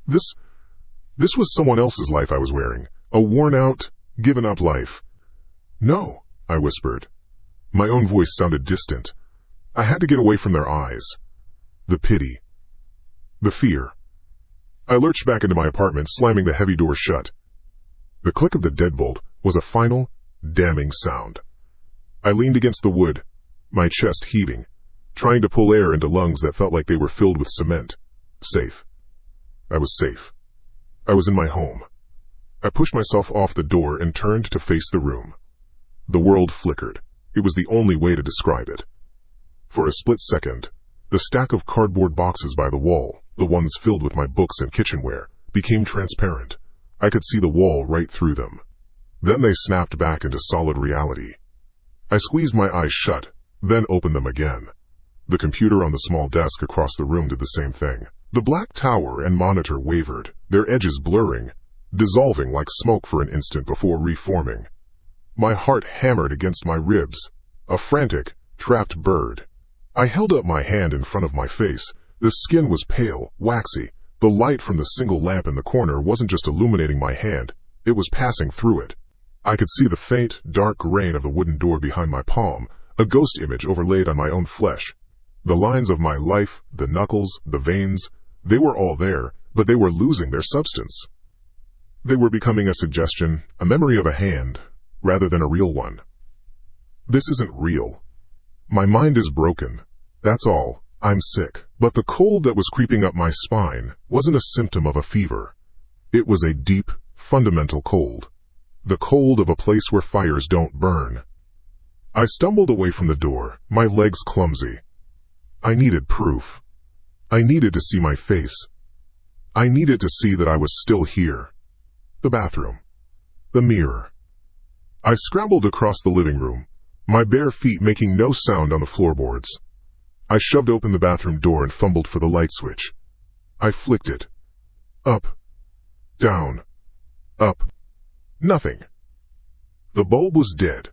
This was someone else's life I was wearing, a worn-out, given-up life. No, I whispered. My own voice sounded distant. I had to get away from their eyes. The pity. The fear. I lurched back into my apartment, slamming the heavy door shut. The click of the deadbolt was a final, damning sound. I leaned against the wood, my chest heaving, trying to pull air into lungs that felt like they were filled with cement. Safe. I was safe. I was in my home. I pushed myself off the door and turned to face the room. The world flickered. It was the only way to describe it. For a split second, the stack of cardboard boxes by the wall, the ones filled with my books and kitchenware, became transparent. I could see the wall right through them. Then they snapped back into solid reality. I squeezed my eyes shut, then opened them again. The computer on the small desk across the room did the same thing. The black tower and monitor wavered, their edges blurring, dissolving like smoke for an instant before reforming. My heart hammered against my ribs, a frantic, trapped bird. I held up my hand in front of my face. The skin was pale, waxy. The light from the single lamp in the corner wasn't just illuminating my hand, it was passing through it. I could see the faint, dark grain of the wooden door behind my palm, a ghost image overlaid on my own flesh. The lines of my life, the knuckles, the veins, they were all there, but they were losing their substance. They were becoming a suggestion, a memory of a hand, rather than a real one. This isn't real. My mind is broken. That's all. I'm sick. But the cold that was creeping up my spine wasn't a symptom of a fever. It was a deep, fundamental cold. The cold of a place where fires don't burn. I stumbled away from the door, my legs clumsy. I needed proof. I needed to see my face. I needed to see that I was still here. The bathroom. The mirror. I scrambled across the living room, my bare feet making no sound on the floorboards. I shoved open the bathroom door and fumbled for the light switch. I flicked it. Up. Down. Up. Nothing. The bulb was dead.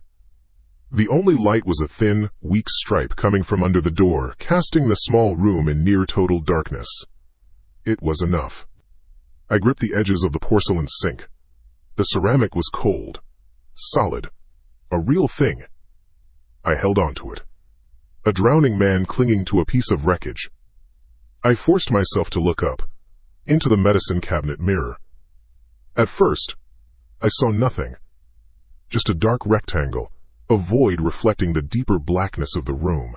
The only light was a thin, weak stripe coming from under the door, casting the small room in near total darkness. It was enough. I gripped the edges of the porcelain sink. The ceramic was cold, solid, a real thing. I held on to it. A drowning man clinging to a piece of wreckage. I forced myself to look up, into the medicine cabinet mirror. At first, I saw nothing. Just a dark rectangle, a void reflecting the deeper blackness of the room.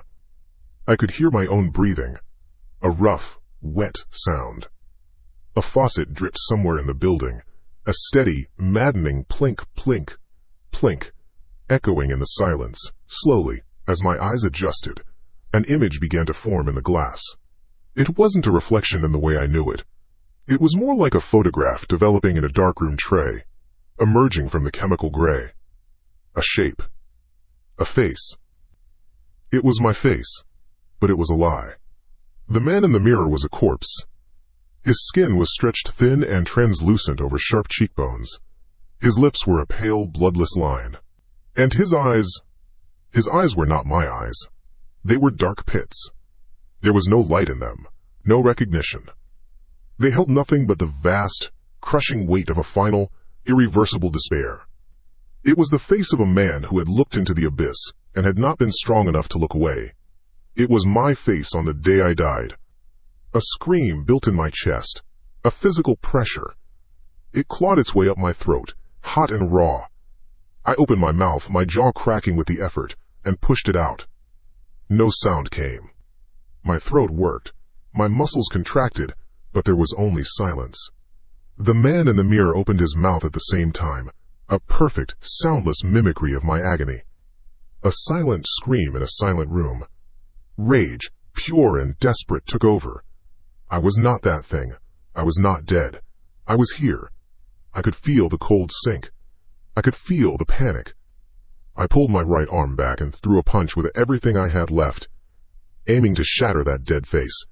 I could hear my own breathing, a rough, wet sound. A faucet dripped somewhere in the building, a steady, maddening plink, plink, plink, echoing in the silence. Slowly, as my eyes adjusted, an image began to form in the glass. It wasn't a reflection in the way I knew it. It was more like a photograph developing in a darkroom tray, emerging from the chemical gray. A shape. A face. It was my face, but it was a lie. The man in the mirror was a corpse. His skin was stretched thin and translucent over sharp cheekbones. His lips were a pale, bloodless line. And his eyes were not my eyes. They were dark pits. There was no light in them, no recognition. They held nothing but the vast, crushing weight of a final, irreversible despair. It was the face of a man who had looked into the abyss and had not been strong enough to look away. It was my face on the day I died. A scream built in my chest, a physical pressure. It clawed its way up my throat, hot and raw. I opened my mouth, my jaw cracking with the effort, and pushed it out. No sound came. My throat worked, my muscles contracted, but there was only silence. The man in the mirror opened his mouth at the same time, a perfect, soundless mimicry of my agony. A silent scream in a silent room. Rage, pure and desperate, took over. I was not that thing. I was not dead. I was here. I could feel the cold sink. I could feel the panic. I pulled my right arm back and threw a punch with everything I had left, aiming to shatter that dead face,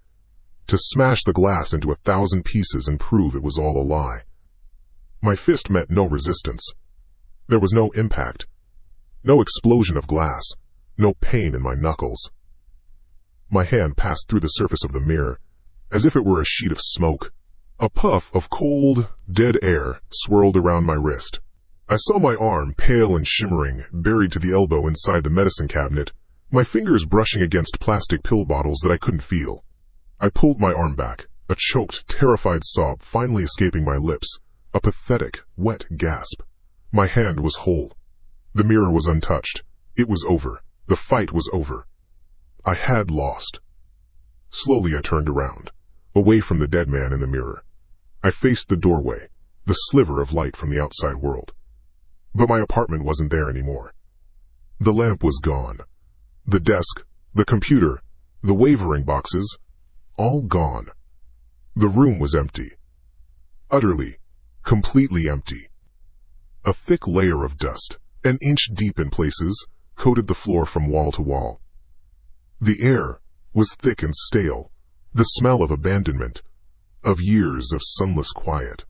to smash the glass into 1,000 pieces and prove it was all a lie. My fist met no resistance. There was no impact, no explosion of glass, no pain in my knuckles. My hand passed through the surface of the mirror, as if it were a sheet of smoke. A puff of cold, dead air swirled around my wrist. I saw my arm, pale and shimmering, buried to the elbow inside the medicine cabinet, my fingers brushing against plastic pill bottles that I couldn't feel. I pulled my arm back, a choked, terrified sob finally escaping my lips, a pathetic, wet gasp. My hand was whole. The mirror was untouched. It was over. The fight was over. I had lost. Slowly I turned around, away from the dead man in the mirror. I faced the doorway, the sliver of light from the outside world. But my apartment wasn't there anymore. The lamp was gone. The desk, the computer, the wavering boxes, all gone. The room was empty. Utterly, completely empty. A thick layer of dust, an inch deep in places, coated the floor from wall to wall. The air was thick and stale, the smell of abandonment, of years of sunless quiet.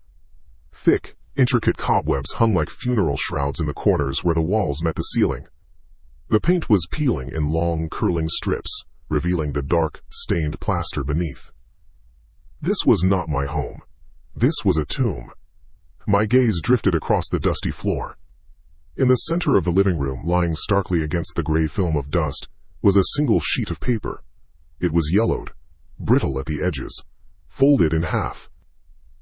Thick, intricate cobwebs hung like funeral shrouds in the corners where the walls met the ceiling. The paint was peeling in long, curling strips, revealing the dark, stained plaster beneath. This was not my home. This was a tomb. My gaze drifted across the dusty floor. In the center of the living room, lying starkly against the gray film of dust, was a single sheet of paper. It was yellowed, brittle at the edges, folded in half.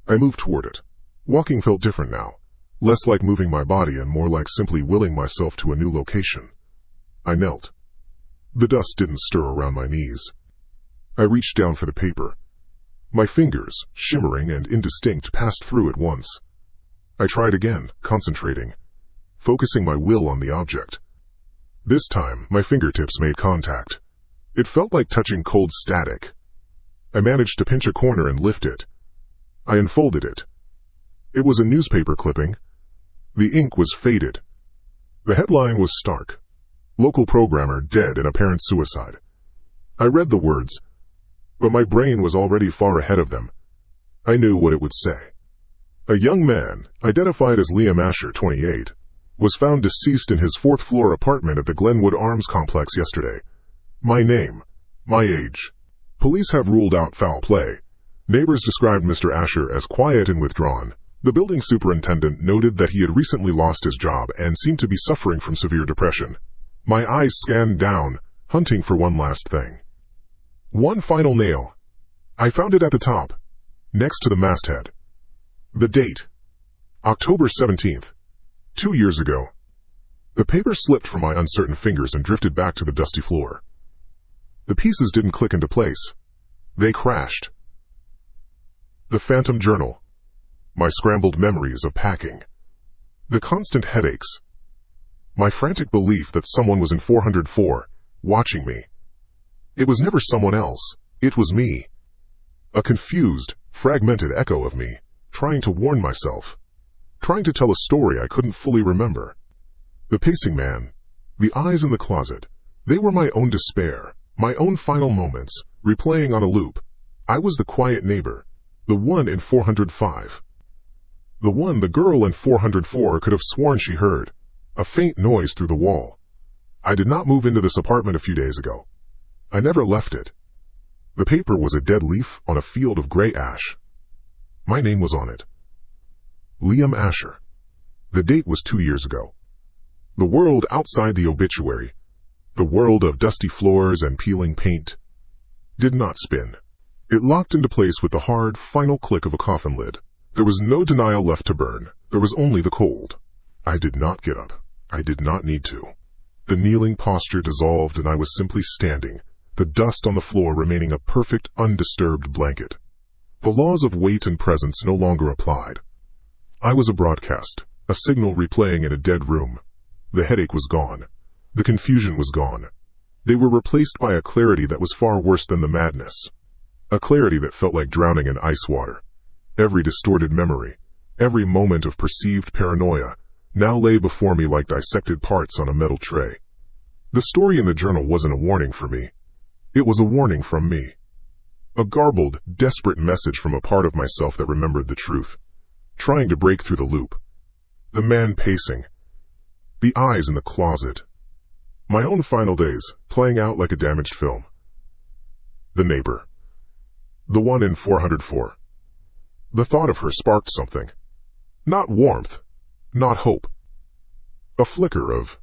I moved toward it. Walking felt different now, less like moving my body and more like simply willing myself to a new location. I knelt. The dust didn't stir around my knees. I reached down for the paper. My fingers, shimmering and indistinct, passed through at once. I tried again, concentrating, focusing my will on the object. This time, my fingertips made contact. It felt like touching cold static. I managed to pinch a corner and lift it. I unfolded it. It was a newspaper clipping. The ink was faded. The headline was stark. Local programmer dead in apparent suicide. I read the words, but my brain was already far ahead of them, I knew what it would say. A young man, identified as Liam Asher, 28, was found deceased in his fourth-floor apartment at the Glenwood Arms complex yesterday. My name, my age. Police have ruled out foul play. Neighbors described Mr. Asher as quiet and withdrawn. The building superintendent noted that he had recently lost his job and seemed to be suffering from severe depression. My eyes scanned down, hunting for one last thing. One final nail. I found it at the top, next to the masthead. The date. October 17th. 2 years ago. The paper slipped from my uncertain fingers and drifted back to the dusty floor. The pieces didn't click into place. They crashed. The phantom journal. My scrambled memories of packing. The constant headaches. My frantic belief that someone was in 404, watching me. It was never someone else. It was me. A confused, fragmented echo of me, trying to warn myself. Trying to tell a story I couldn't fully remember. The pacing man, the eyes in the closet, they were my own despair, my own final moments, replaying on a loop. I was the quiet neighbor, the one in 405. The one the girl in 404 could have sworn she heard, a faint noise through the wall. I did not move into this apartment a few days ago. I never left it. The paper was a dead leaf on a field of gray ash. My name was on it. Liam Asher. The date was 2 years ago. The world outside the obituary, the world of dusty floors and peeling paint, did not spin. It locked into place with the hard, final click of a coffin lid. There was no denial left to burn. There was only the cold. I did not get up. I did not need to. The kneeling posture dissolved and I was simply standing, the dust on the floor remaining a perfect, undisturbed blanket. The laws of weight and presence no longer applied. I was a broadcast, a signal replaying in a dead room. The headache was gone. The confusion was gone. They were replaced by a clarity that was far worse than the madness. A clarity that felt like drowning in ice water. Every distorted memory, every moment of perceived paranoia, now lay before me like dissected parts on a metal tray. The story in the journal wasn't a warning for me. It was a warning from me. A garbled, desperate message from a part of myself that remembered the truth, trying to break through the loop. The man pacing. The eyes in the closet. My own final days, playing out like a damaged film. The neighbor. The one in 404. The thought of her sparked something. Not warmth, not hope. A flicker of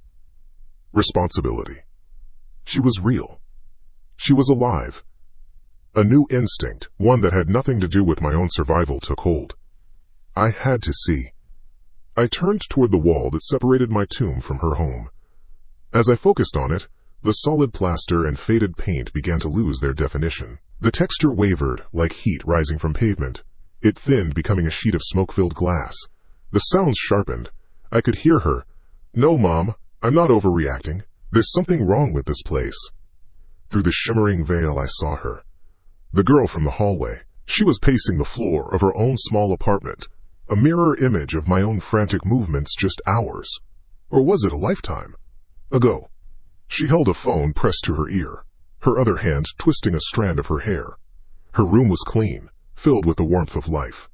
responsibility. She was real. She was alive. A new instinct, one that had nothing to do with my own survival, took hold. I had to see. I turned toward the wall that separated my tomb from her home. As I focused on it, the solid plaster and faded paint began to lose their definition. The texture wavered, like heat rising from pavement. It thinned, becoming a sheet of smoke-filled glass. The sounds sharpened. I could hear her. "No, Mom, I'm not overreacting. There's something wrong with this place." Through the shimmering veil I saw her. The girl from the hallway. She was pacing the floor of her own small apartment, a mirror image of my own frantic movements just hours, or was it a lifetime, ago. She held a phone pressed to her ear, her other hand twisting a strand of her hair. Her room was clean, filled with the warmth of life.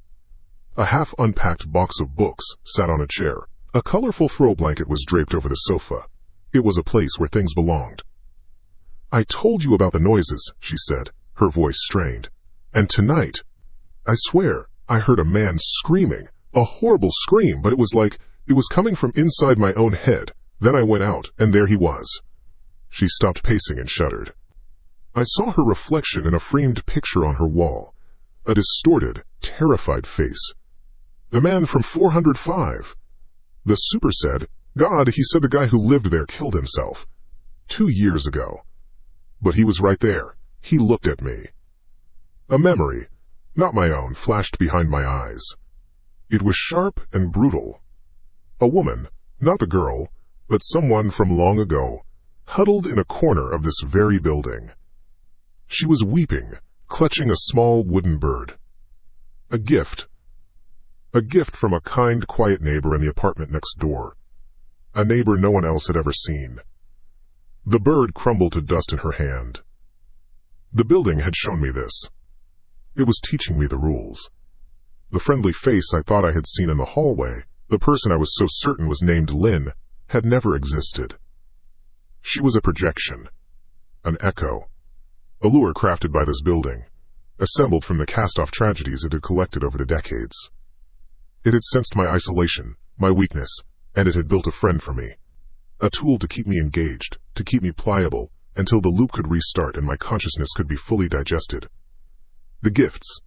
A half-unpacked box of books sat on a chair. A colorful throw blanket was draped over the sofa. It was a place where things belonged. "I told you about the noises," she said, her voice strained. "And tonight, I swear, I heard a man screaming, a horrible scream, but it was like it was coming from inside my own head. Then I went out, and there he was." She stopped pacing and shuddered. I saw her reflection in a framed picture on her wall, a distorted, terrified face. The man from 405. The super said, "God, he said the guy who lived there killed himself 2 years ago." But he was right there. He looked at me. A memory, not my own, flashed behind my eyes. It was sharp and brutal. A woman, not the girl, but someone from long ago, huddled in a corner of this very building. She was weeping, clutching a small wooden bird. A gift. A gift from a kind, quiet neighbor in the apartment next door. A neighbor no one else had ever seen. The bird crumbled to dust in her hand. The building had shown me this. It was teaching me the rules. The friendly face I thought I had seen in the hallway, the person I was so certain was named Lynn, had never existed. She was a projection, an echo, a lure crafted by this building, assembled from the cast-off tragedies it had collected over the decades. It had sensed my isolation, my weakness, and it had built a friend for me. A tool to keep me engaged, to keep me pliable, until the loop could restart and my consciousness could be fully digested. The gifts,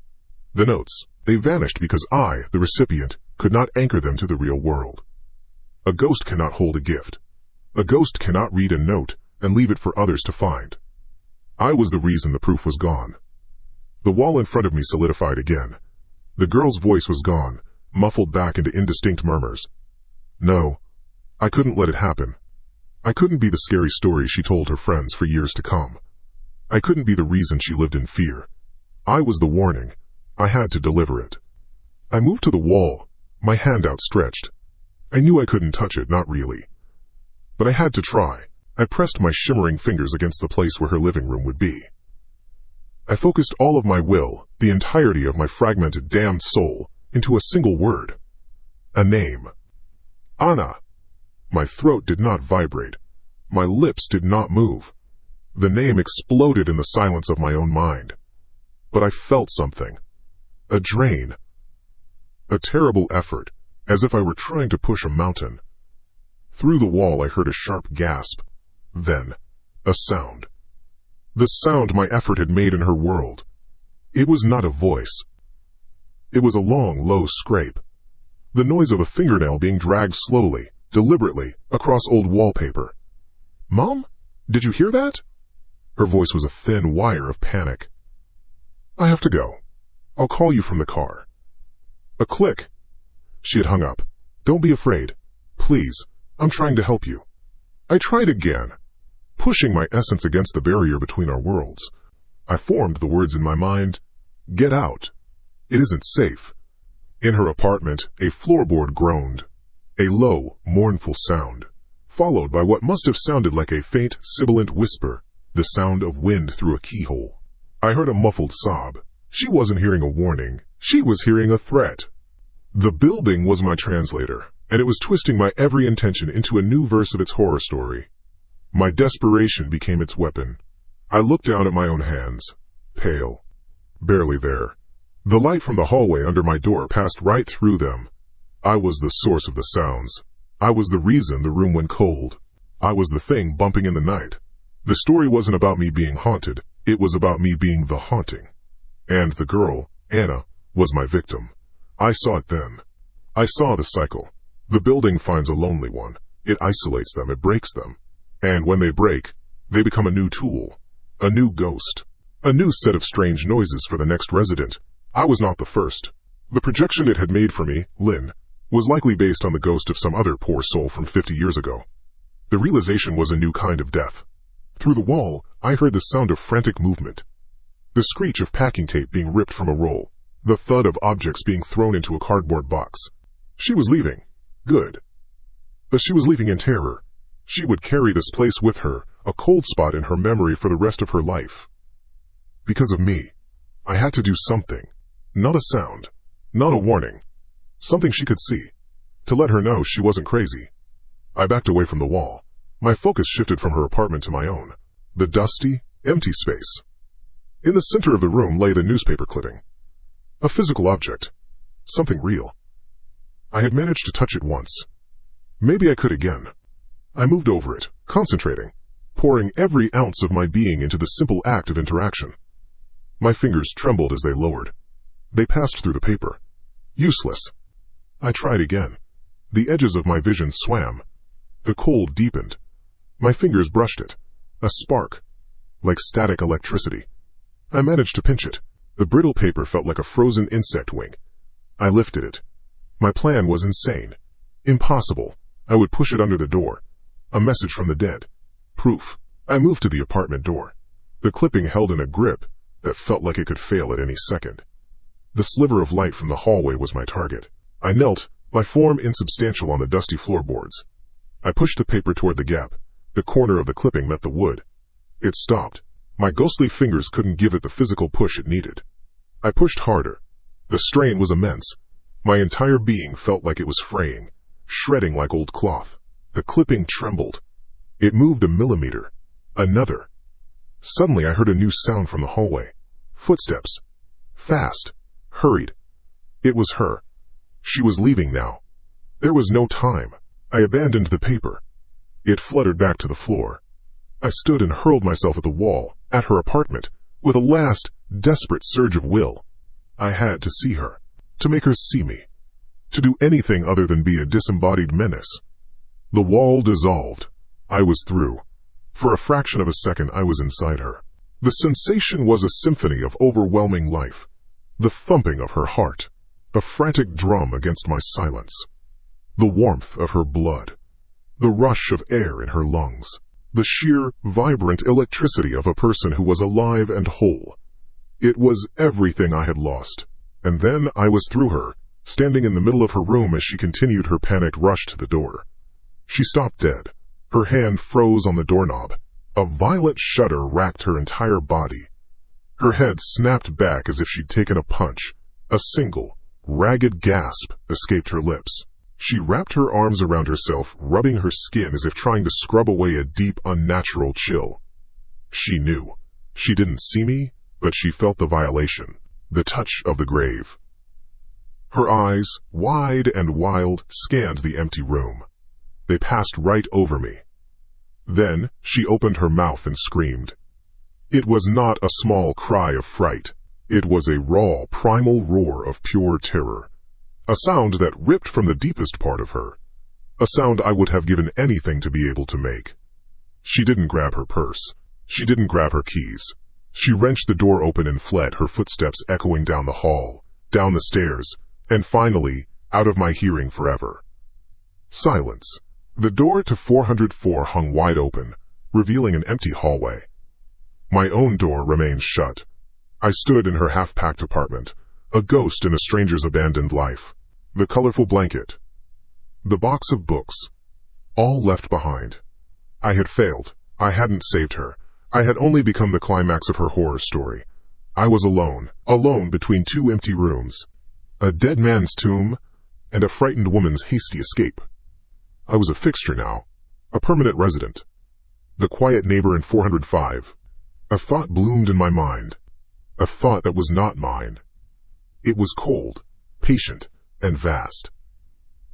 the notes, they vanished because I, the recipient, could not anchor them to the real world. A ghost cannot hold a gift. A ghost cannot read a note and leave it for others to find. I was the reason the proof was gone. The wall in front of me solidified again. The girl's voice was gone, muffled back into indistinct murmurs. No, I couldn't let it happen. I couldn't be the scary story she told her friends for years to come. I couldn't be the reason she lived in fear. I was the warning. I had to deliver it. I moved to the wall, my hand outstretched. I knew I couldn't touch it, not really. But I had to try. I pressed my shimmering fingers against the place where her living room would be. I focused all of my will, the entirety of my fragmented, damned soul, into a single word. A name. Anna. My throat did not vibrate. My lips did not move. The name exploded in the silence of my own mind. But I felt something. A drain. A terrible effort, as if I were trying to push a mountain. Through the wall I heard a sharp gasp. Then, a sound. The sound my effort had made in her world. It was not a voice. It was a long, low scrape. The noise of a fingernail being dragged slowly, deliberately, across old wallpaper. Mom? Did you hear that? Her voice was a thin wire of panic. I have to go. I'll call you from the car. A click. She had hung up. Don't be afraid. Please, I'm trying to help you. I tried again, pushing my essence against the barrier between our worlds. I formed the words in my mind. Get out. It isn't safe. In her apartment, a floorboard groaned. A low, mournful sound, followed by what must have sounded like a faint, sibilant whisper, the sound of wind through a keyhole. I heard a muffled sob. She wasn't hearing a warning. She was hearing a threat. The building was my translator, and it was twisting my every intention into a new verse of its horror story. My desperation became its weapon. I looked down at my own hands, pale, barely there. The light from the hallway under my door passed right through them. I was the source of the sounds. I was the reason the room went cold. I was the thing bumping in the night. The story wasn't about me being haunted. It was about me being the haunting. And the girl, Anna, was my victim. I saw it then. I saw the cycle. The building finds a lonely one. It isolates them. It breaks them. And when they break, they become a new tool, a new ghost, a new set of strange noises for the next resident. I was not the first. The projection it had made for me, Lynn, was likely based on the ghost of some other poor soul from 50 years ago. The realization was a new kind of death. Through the wall, I heard the sound of frantic movement. The screech of packing tape being ripped from a roll. The thud of objects being thrown into a cardboard box. She was leaving. Good. But she was leaving in terror. She would carry this place with her, a cold spot in her memory for the rest of her life. Because of me, I had to do something. Not a sound. Not a warning. Something she could see. To let her know she wasn't crazy. I backed away from the wall. My focus shifted from her apartment to my own. The dusty, empty space. In the center of the room lay the newspaper clipping. A physical object. Something real. I had managed to touch it once. Maybe I could again. I moved over it, concentrating, pouring every ounce of my being into the simple act of interaction. My fingers trembled as they lowered. They passed through the paper. Useless. I tried again. The edges of my vision swam. The cold deepened. My fingers brushed it. A spark. Like static electricity. I managed to pinch it. The brittle paper felt like a frozen insect wing. I lifted it. My plan was insane. Impossible. I would push it under the door. A message from the dead. Proof. I moved to the apartment door. The clipping held in a grip that felt like it could fail at any second. The sliver of light from the hallway was my target. I knelt, my form insubstantial on the dusty floorboards. I pushed the paper toward the gap. The corner of the clipping met the wood. It stopped. My ghostly fingers couldn't give it the physical push it needed. I pushed harder. The strain was immense. My entire being felt like it was fraying, shredding like old cloth. The clipping trembled. It moved a millimeter. Another. Suddenly I heard a new sound from the hallway. Footsteps. Fast. Hurried. It was her. She was leaving now. There was no time. I abandoned the paper. It fluttered back to the floor. I stood and hurled myself at the wall, at her apartment, with a last, desperate surge of will. I had to see her. To make her see me. To do anything other than be a disembodied menace. The wall dissolved. I was through. For a fraction of a second I was inside her. The sensation was a symphony of overwhelming life. The thumping of her heart. A frantic drum against my silence. The warmth of her blood. The rush of air in her lungs. The sheer, vibrant electricity of a person who was alive and whole. It was everything I had lost. And then I was through her, standing in the middle of her room as she continued her panicked rush to the door. She stopped dead. Her hand froze on the doorknob. A violent shudder racked her entire body. Her head snapped back as if she'd taken a punch. A single, ragged gasp escaped her lips. She wrapped her arms around herself, rubbing her skin as if trying to scrub away a deep, unnatural chill. She knew. She didn't see me, but she felt the violation. The touch of the grave. Her eyes, wide and wild, scanned the empty room. They passed right over me. Then, she opened her mouth and screamed. It was not a small cry of fright. It was a raw, primal roar of pure terror. A sound that ripped from the deepest part of her. A sound I would have given anything to be able to make. She didn't grab her purse. She didn't grab her keys. She wrenched the door open and fled, her footsteps echoing down the hall, down the stairs, and finally, out of my hearing forever. Silence. The door to 404 hung wide open, revealing an empty hallway. My own door remained shut. I stood in her half-packed apartment, a ghost in a stranger's abandoned life. The colorful blanket. The box of books. All left behind. I had failed. I hadn't saved her. I had only become the climax of her horror story. I was alone between two empty rooms. A dead man's tomb, and a frightened woman's hasty escape. I was a fixture now, a permanent resident. The quiet neighbor in 405. A thought bloomed in my mind. A thought that was not mine. It was cold, patient, and vast.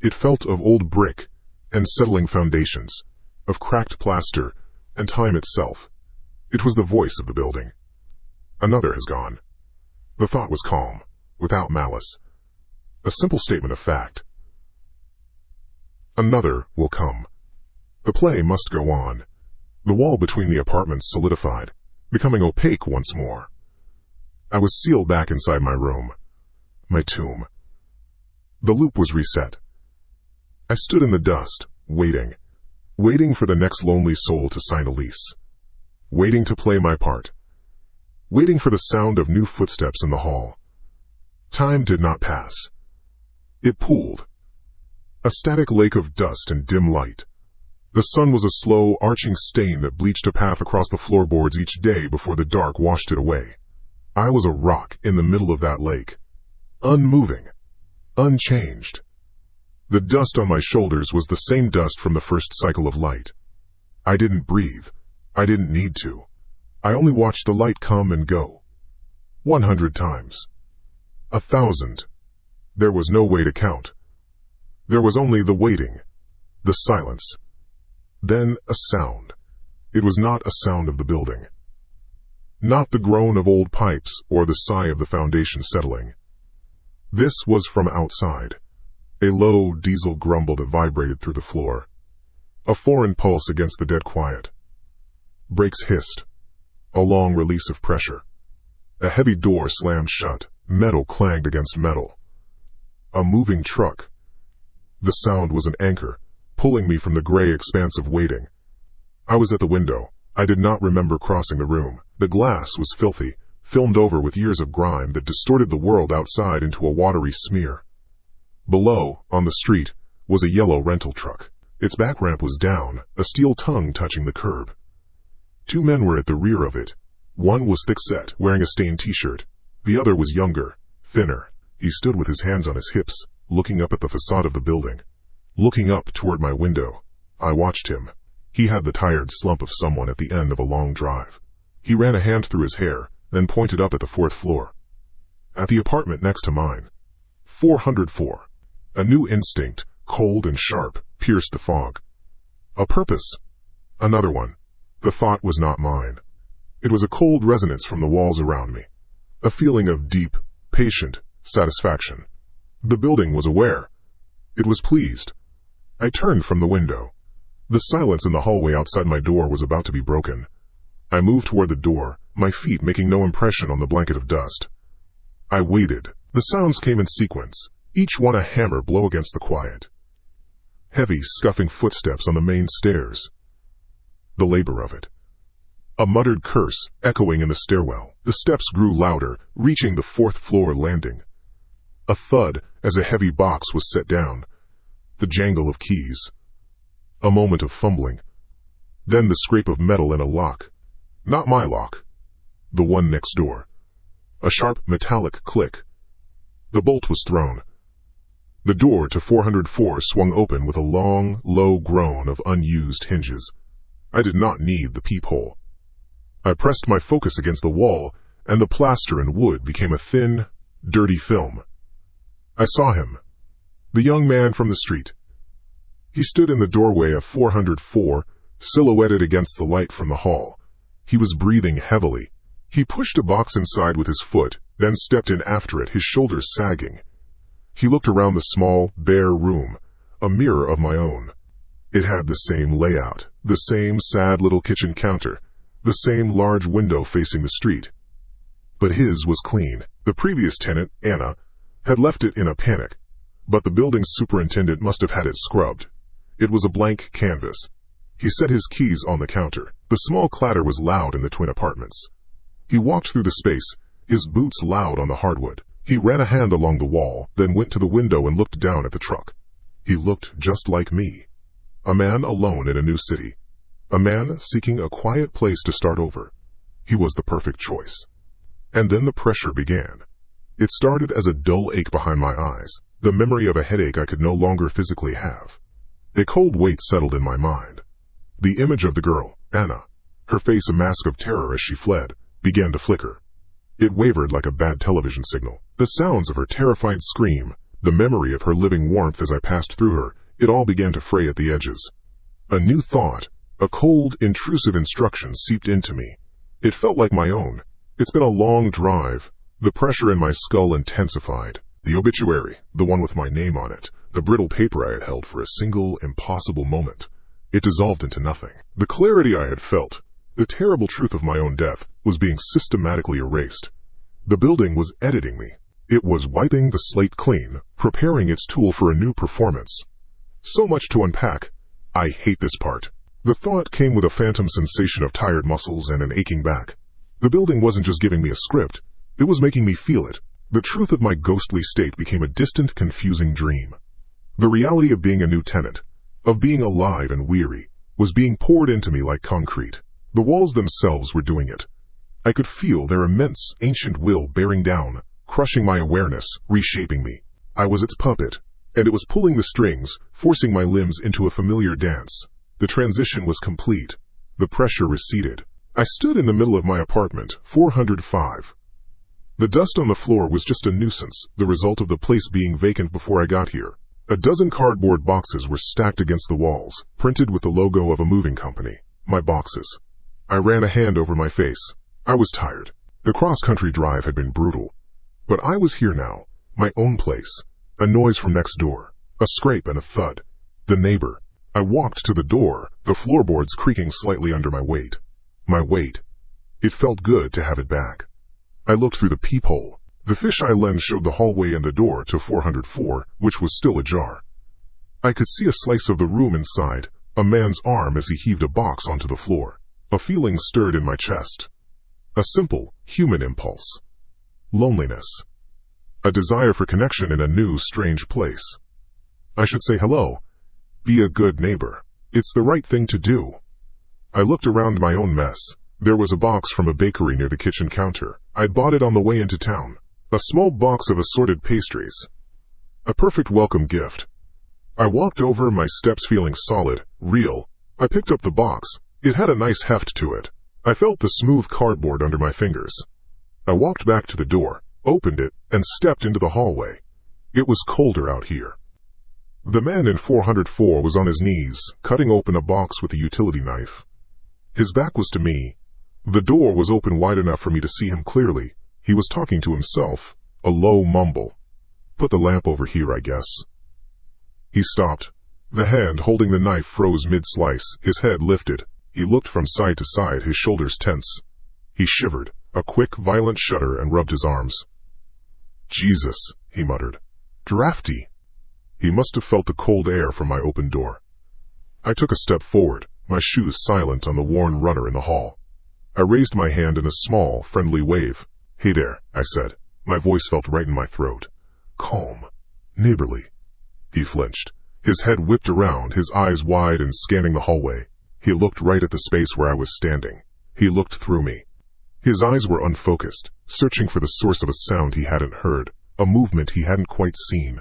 It felt of old brick, and settling foundations, of cracked plaster, and time itself. It was the voice of the building. Another has gone. The thought was calm, without malice. A simple statement of fact. Another will come. The play must go on. The wall between the apartments solidified, becoming opaque once more. I was sealed back inside my room. My tomb. The loop was reset. I stood in the dust, waiting for the next lonely soul to sign a lease. Waiting to play my part. Waiting for the sound of new footsteps in the hall. Time did not pass. It pooled. A static lake of dust and dim light. The sun was a slow, arching stain that bleached a path across the floorboards each day before the dark washed it away. I was a rock in the middle of that lake. Unmoving. Unchanged. The dust on my shoulders was the same dust from the first cycle of light. I didn't breathe. I didn't need to. I only watched the light come and go. 100 times. 1,000. There was no way to count. There was only the waiting, the silence. Then a sound. It was not a sound of the building. Not the groan of old pipes or the sigh of the foundation settling. This was from outside. A low diesel grumble that vibrated through the floor. A foreign pulse against the dead quiet. Brakes hissed. A long release of pressure. A heavy door slammed shut. Metal clanged against metal. A moving truck. The sound was an anchor, pulling me from the gray expanse of waiting. I was at the window. I did not remember crossing the room. The glass was filthy, filmed over with years of grime that distorted the world outside into a watery smear. Below, on the street, was a yellow rental truck. Its back ramp was down, a steel tongue touching the curb. 2 men were at the rear of it. One was thick-set, wearing a stained t-shirt. The other was younger, thinner, He stood with his hands on his hips, looking up at the facade of the building. Looking up toward my window, I watched him. He had the tired slump of someone at the end of a long drive. He ran a hand through his hair, then pointed up at the 4th floor. At the apartment next to mine. 404. A new instinct, cold and sharp, pierced the fog. A purpose. Another one. The thought was not mine. It was a cold resonance from the walls around me. A feeling of deep, patient satisfaction. The building was aware. It was pleased. I turned from the window. The silence in the hallway outside my door was about to be broken. I moved toward the door, my feet making no impression on the blanket of dust. I waited. The sounds came in sequence, each one a hammer blow against the quiet. Heavy, scuffing footsteps on the main stairs. The labor of it. A muttered curse echoing in the stairwell. The steps grew louder, reaching the 4th floor landing. A thud as a heavy box was set down. The jangle of keys. A moment of fumbling. Then the scrape of metal in a lock. Not my lock. The one next door. A sharp metallic click. The bolt was thrown. The door to 404 swung open with a long, low groan of unused hinges. I did not need the peephole. I pressed my focus against the wall, and the plaster and wood became a thin, dirty film. I saw him. The young man from the street. He stood in the doorway of 404, silhouetted against the light from the hall. He was breathing heavily. He pushed a box inside with his foot, then stepped in after it, his shoulders sagging. He looked around the small, bare room, a mirror of my own. It had the same layout, the same sad little kitchen counter, the same large window facing the street. But his was clean. The previous tenant, Anna, had left it in a panic, but the building superintendent must have had it scrubbed. It was a blank canvas. He set his keys on the counter. The small clatter was loud in the twin apartments. He walked through the space, his boots loud on the hardwood. He ran a hand along the wall, then went to the window and looked down at the truck. He looked just like me. A man alone in a new city. A man seeking a quiet place to start over. He was the perfect choice. And then the pressure began. It started as a dull ache behind my eyes, the memory of a headache I could no longer physically have. A cold weight settled in my mind. The image of the girl, Anna, her face a mask of terror as she fled, began to flicker. It wavered like a bad television signal. The sounds of her terrified scream, the memory of her living warmth as I passed through her, it all began to fray at the edges. A new thought, a cold, intrusive instruction seeped into me. It felt like my own. It's been a long drive. The pressure in my skull intensified. The obituary, the one with my name on it, the brittle paper I had held for a single, impossible moment. It dissolved into nothing. The clarity I had felt, the terrible truth of my own death, was being systematically erased. The building was editing me. It was wiping the slate clean, preparing its tool for a new performance. So much to unpack. I hate this part. The thought came with a phantom sensation of tired muscles and an aching back. The building wasn't just giving me a script, it was making me feel it. The truth of my ghostly state became a distant, confusing dream. The reality of being a new tenant, of being alive and weary, was being poured into me like concrete. The walls themselves were doing it. I could feel their immense, ancient will bearing down, crushing my awareness, reshaping me. I was its puppet, and it was pulling the strings, forcing my limbs into a familiar dance. The transition was complete. The pressure receded. I stood in the middle of my apartment, 405. The dust on the floor was just a nuisance, the result of the place being vacant before I got here. A dozen cardboard boxes were stacked against the walls, printed with the logo of a moving company. My boxes. I ran a hand over my face. I was tired. The cross-country drive had been brutal. But I was here now, my own place. A noise from next door. A scrape and a thud. The neighbor. I walked to the door, the floorboards creaking slightly under my weight. My weight. It felt good to have it back. I looked through the peephole. The fisheye lens showed the hallway and the door to 404, which was still ajar. I could see a slice of the room inside, a man's arm as he heaved a box onto the floor. A feeling stirred in my chest. A simple, human impulse. Loneliness. A desire for connection in a new, strange place. I should say hello. Be a good neighbor. It's the right thing to do. I looked around my own mess. There was a box from a bakery near the kitchen counter. I'd bought it on the way into town. A small box of assorted pastries. A perfect welcome gift. I walked over, my steps feeling solid, real. I picked up the box. It had a nice heft to it. I felt the smooth cardboard under my fingers. I walked back to the door, opened it, and stepped into the hallway. It was colder out here. The man in 404 was on his knees, cutting open a box with a utility knife. His back was to me. The door was open wide enough for me to see him clearly. He was talking to himself, a low mumble. Put the lamp over here, I guess. He stopped. The hand holding the knife froze mid-slice, his head lifted. He looked from side to side, his shoulders tense. He shivered, a quick, violent shudder, and rubbed his arms. Jesus, he muttered. Drafty. He must have felt the cold air from my open door. I took a step forward, my shoes silent on the worn runner in the hall. I raised my hand in a small, friendly wave. Hey there, I said. My voice felt right in my throat. Calm. Neighborly. He flinched. His head whipped around, his eyes wide and scanning the hallway. He looked right at the space where I was standing. He looked through me. His eyes were unfocused, searching for the source of a sound he hadn't heard, a movement he hadn't quite seen.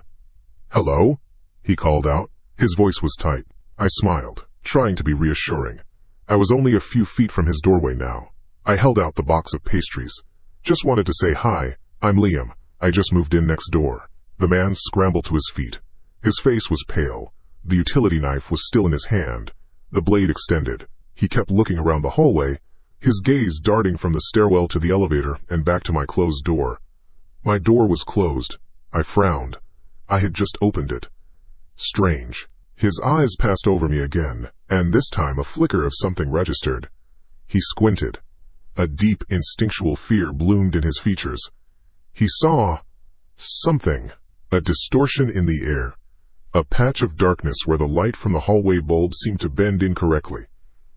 Hello? He called out. His voice was tight. I smiled, trying to be reassuring. I was only a few feet from his doorway now. I held out the box of pastries. Just wanted to say hi, I'm Liam. I just moved in next door. The man scrambled to his feet. His face was pale. The utility knife was still in his hand, the blade extended. He kept looking around the hallway, his gaze darting from the stairwell to the elevator and back to my closed door. My door was closed. I frowned. I had just opened it. Strange. His eyes passed over me again, and this time a flicker of something registered. He squinted. A deep, instinctual fear bloomed in his features. He saw something, a distortion in the air, a patch of darkness where the light from the hallway bulb seemed to bend incorrectly,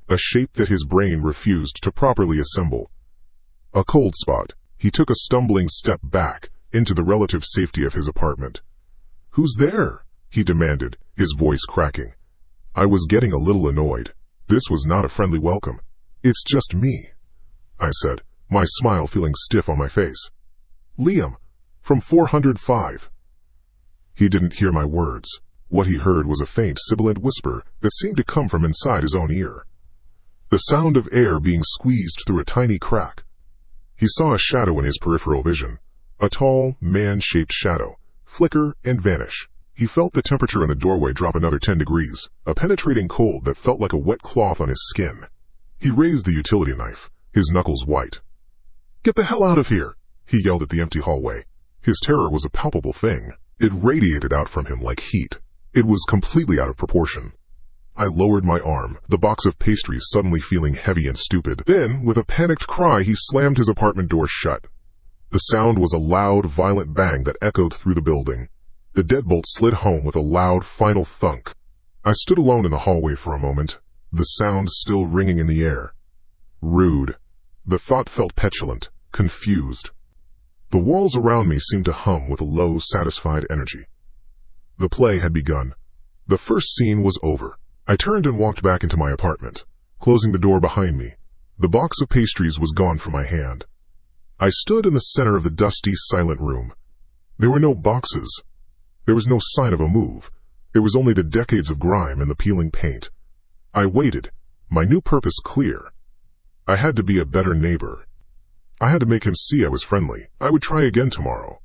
a shape that his brain refused to properly assemble. A cold spot. He took a stumbling step back into the relative safety of his apartment. Who's there? He demanded, his voice cracking. I was getting a little annoyed. This was not a friendly welcome. It's just me, I said, my smile feeling stiff on my face. Liam, from 405. He didn't hear my words. What he heard was a faint, sibilant whisper that seemed to come from inside his own ear. The sound of air being squeezed through a tiny crack. He saw a shadow in his peripheral vision, a tall, man-shaped shadow, flicker and vanish. He felt the temperature in the doorway drop another 10 degrees, a penetrating cold that felt like a wet cloth on his skin. He raised the utility knife, his knuckles white. Get the hell out of here, he yelled at the empty hallway. His terror was a palpable thing. It radiated out from him like heat. It was completely out of proportion. I lowered my arm, the box of pastries suddenly feeling heavy and stupid. Then, with a panicked cry, he slammed his apartment door shut. The sound was a loud, violent bang that echoed through the building. The deadbolt slid home with a loud, final thunk. I stood alone in the hallway for a moment, the sound still ringing in the air. Rude. The thought felt petulant, confused. The walls around me seemed to hum with a low, satisfied energy. The play had begun. The first scene was over. I turned and walked back into my apartment, closing the door behind me. The box of pastries was gone from my hand. I stood in the center of the dusty, silent room. There were no boxes. There was no sign of a move. There was only the decades of grime and the peeling paint. I waited, my new purpose clear. I had to be a better neighbor. I had to make him see I was friendly. I would try again tomorrow.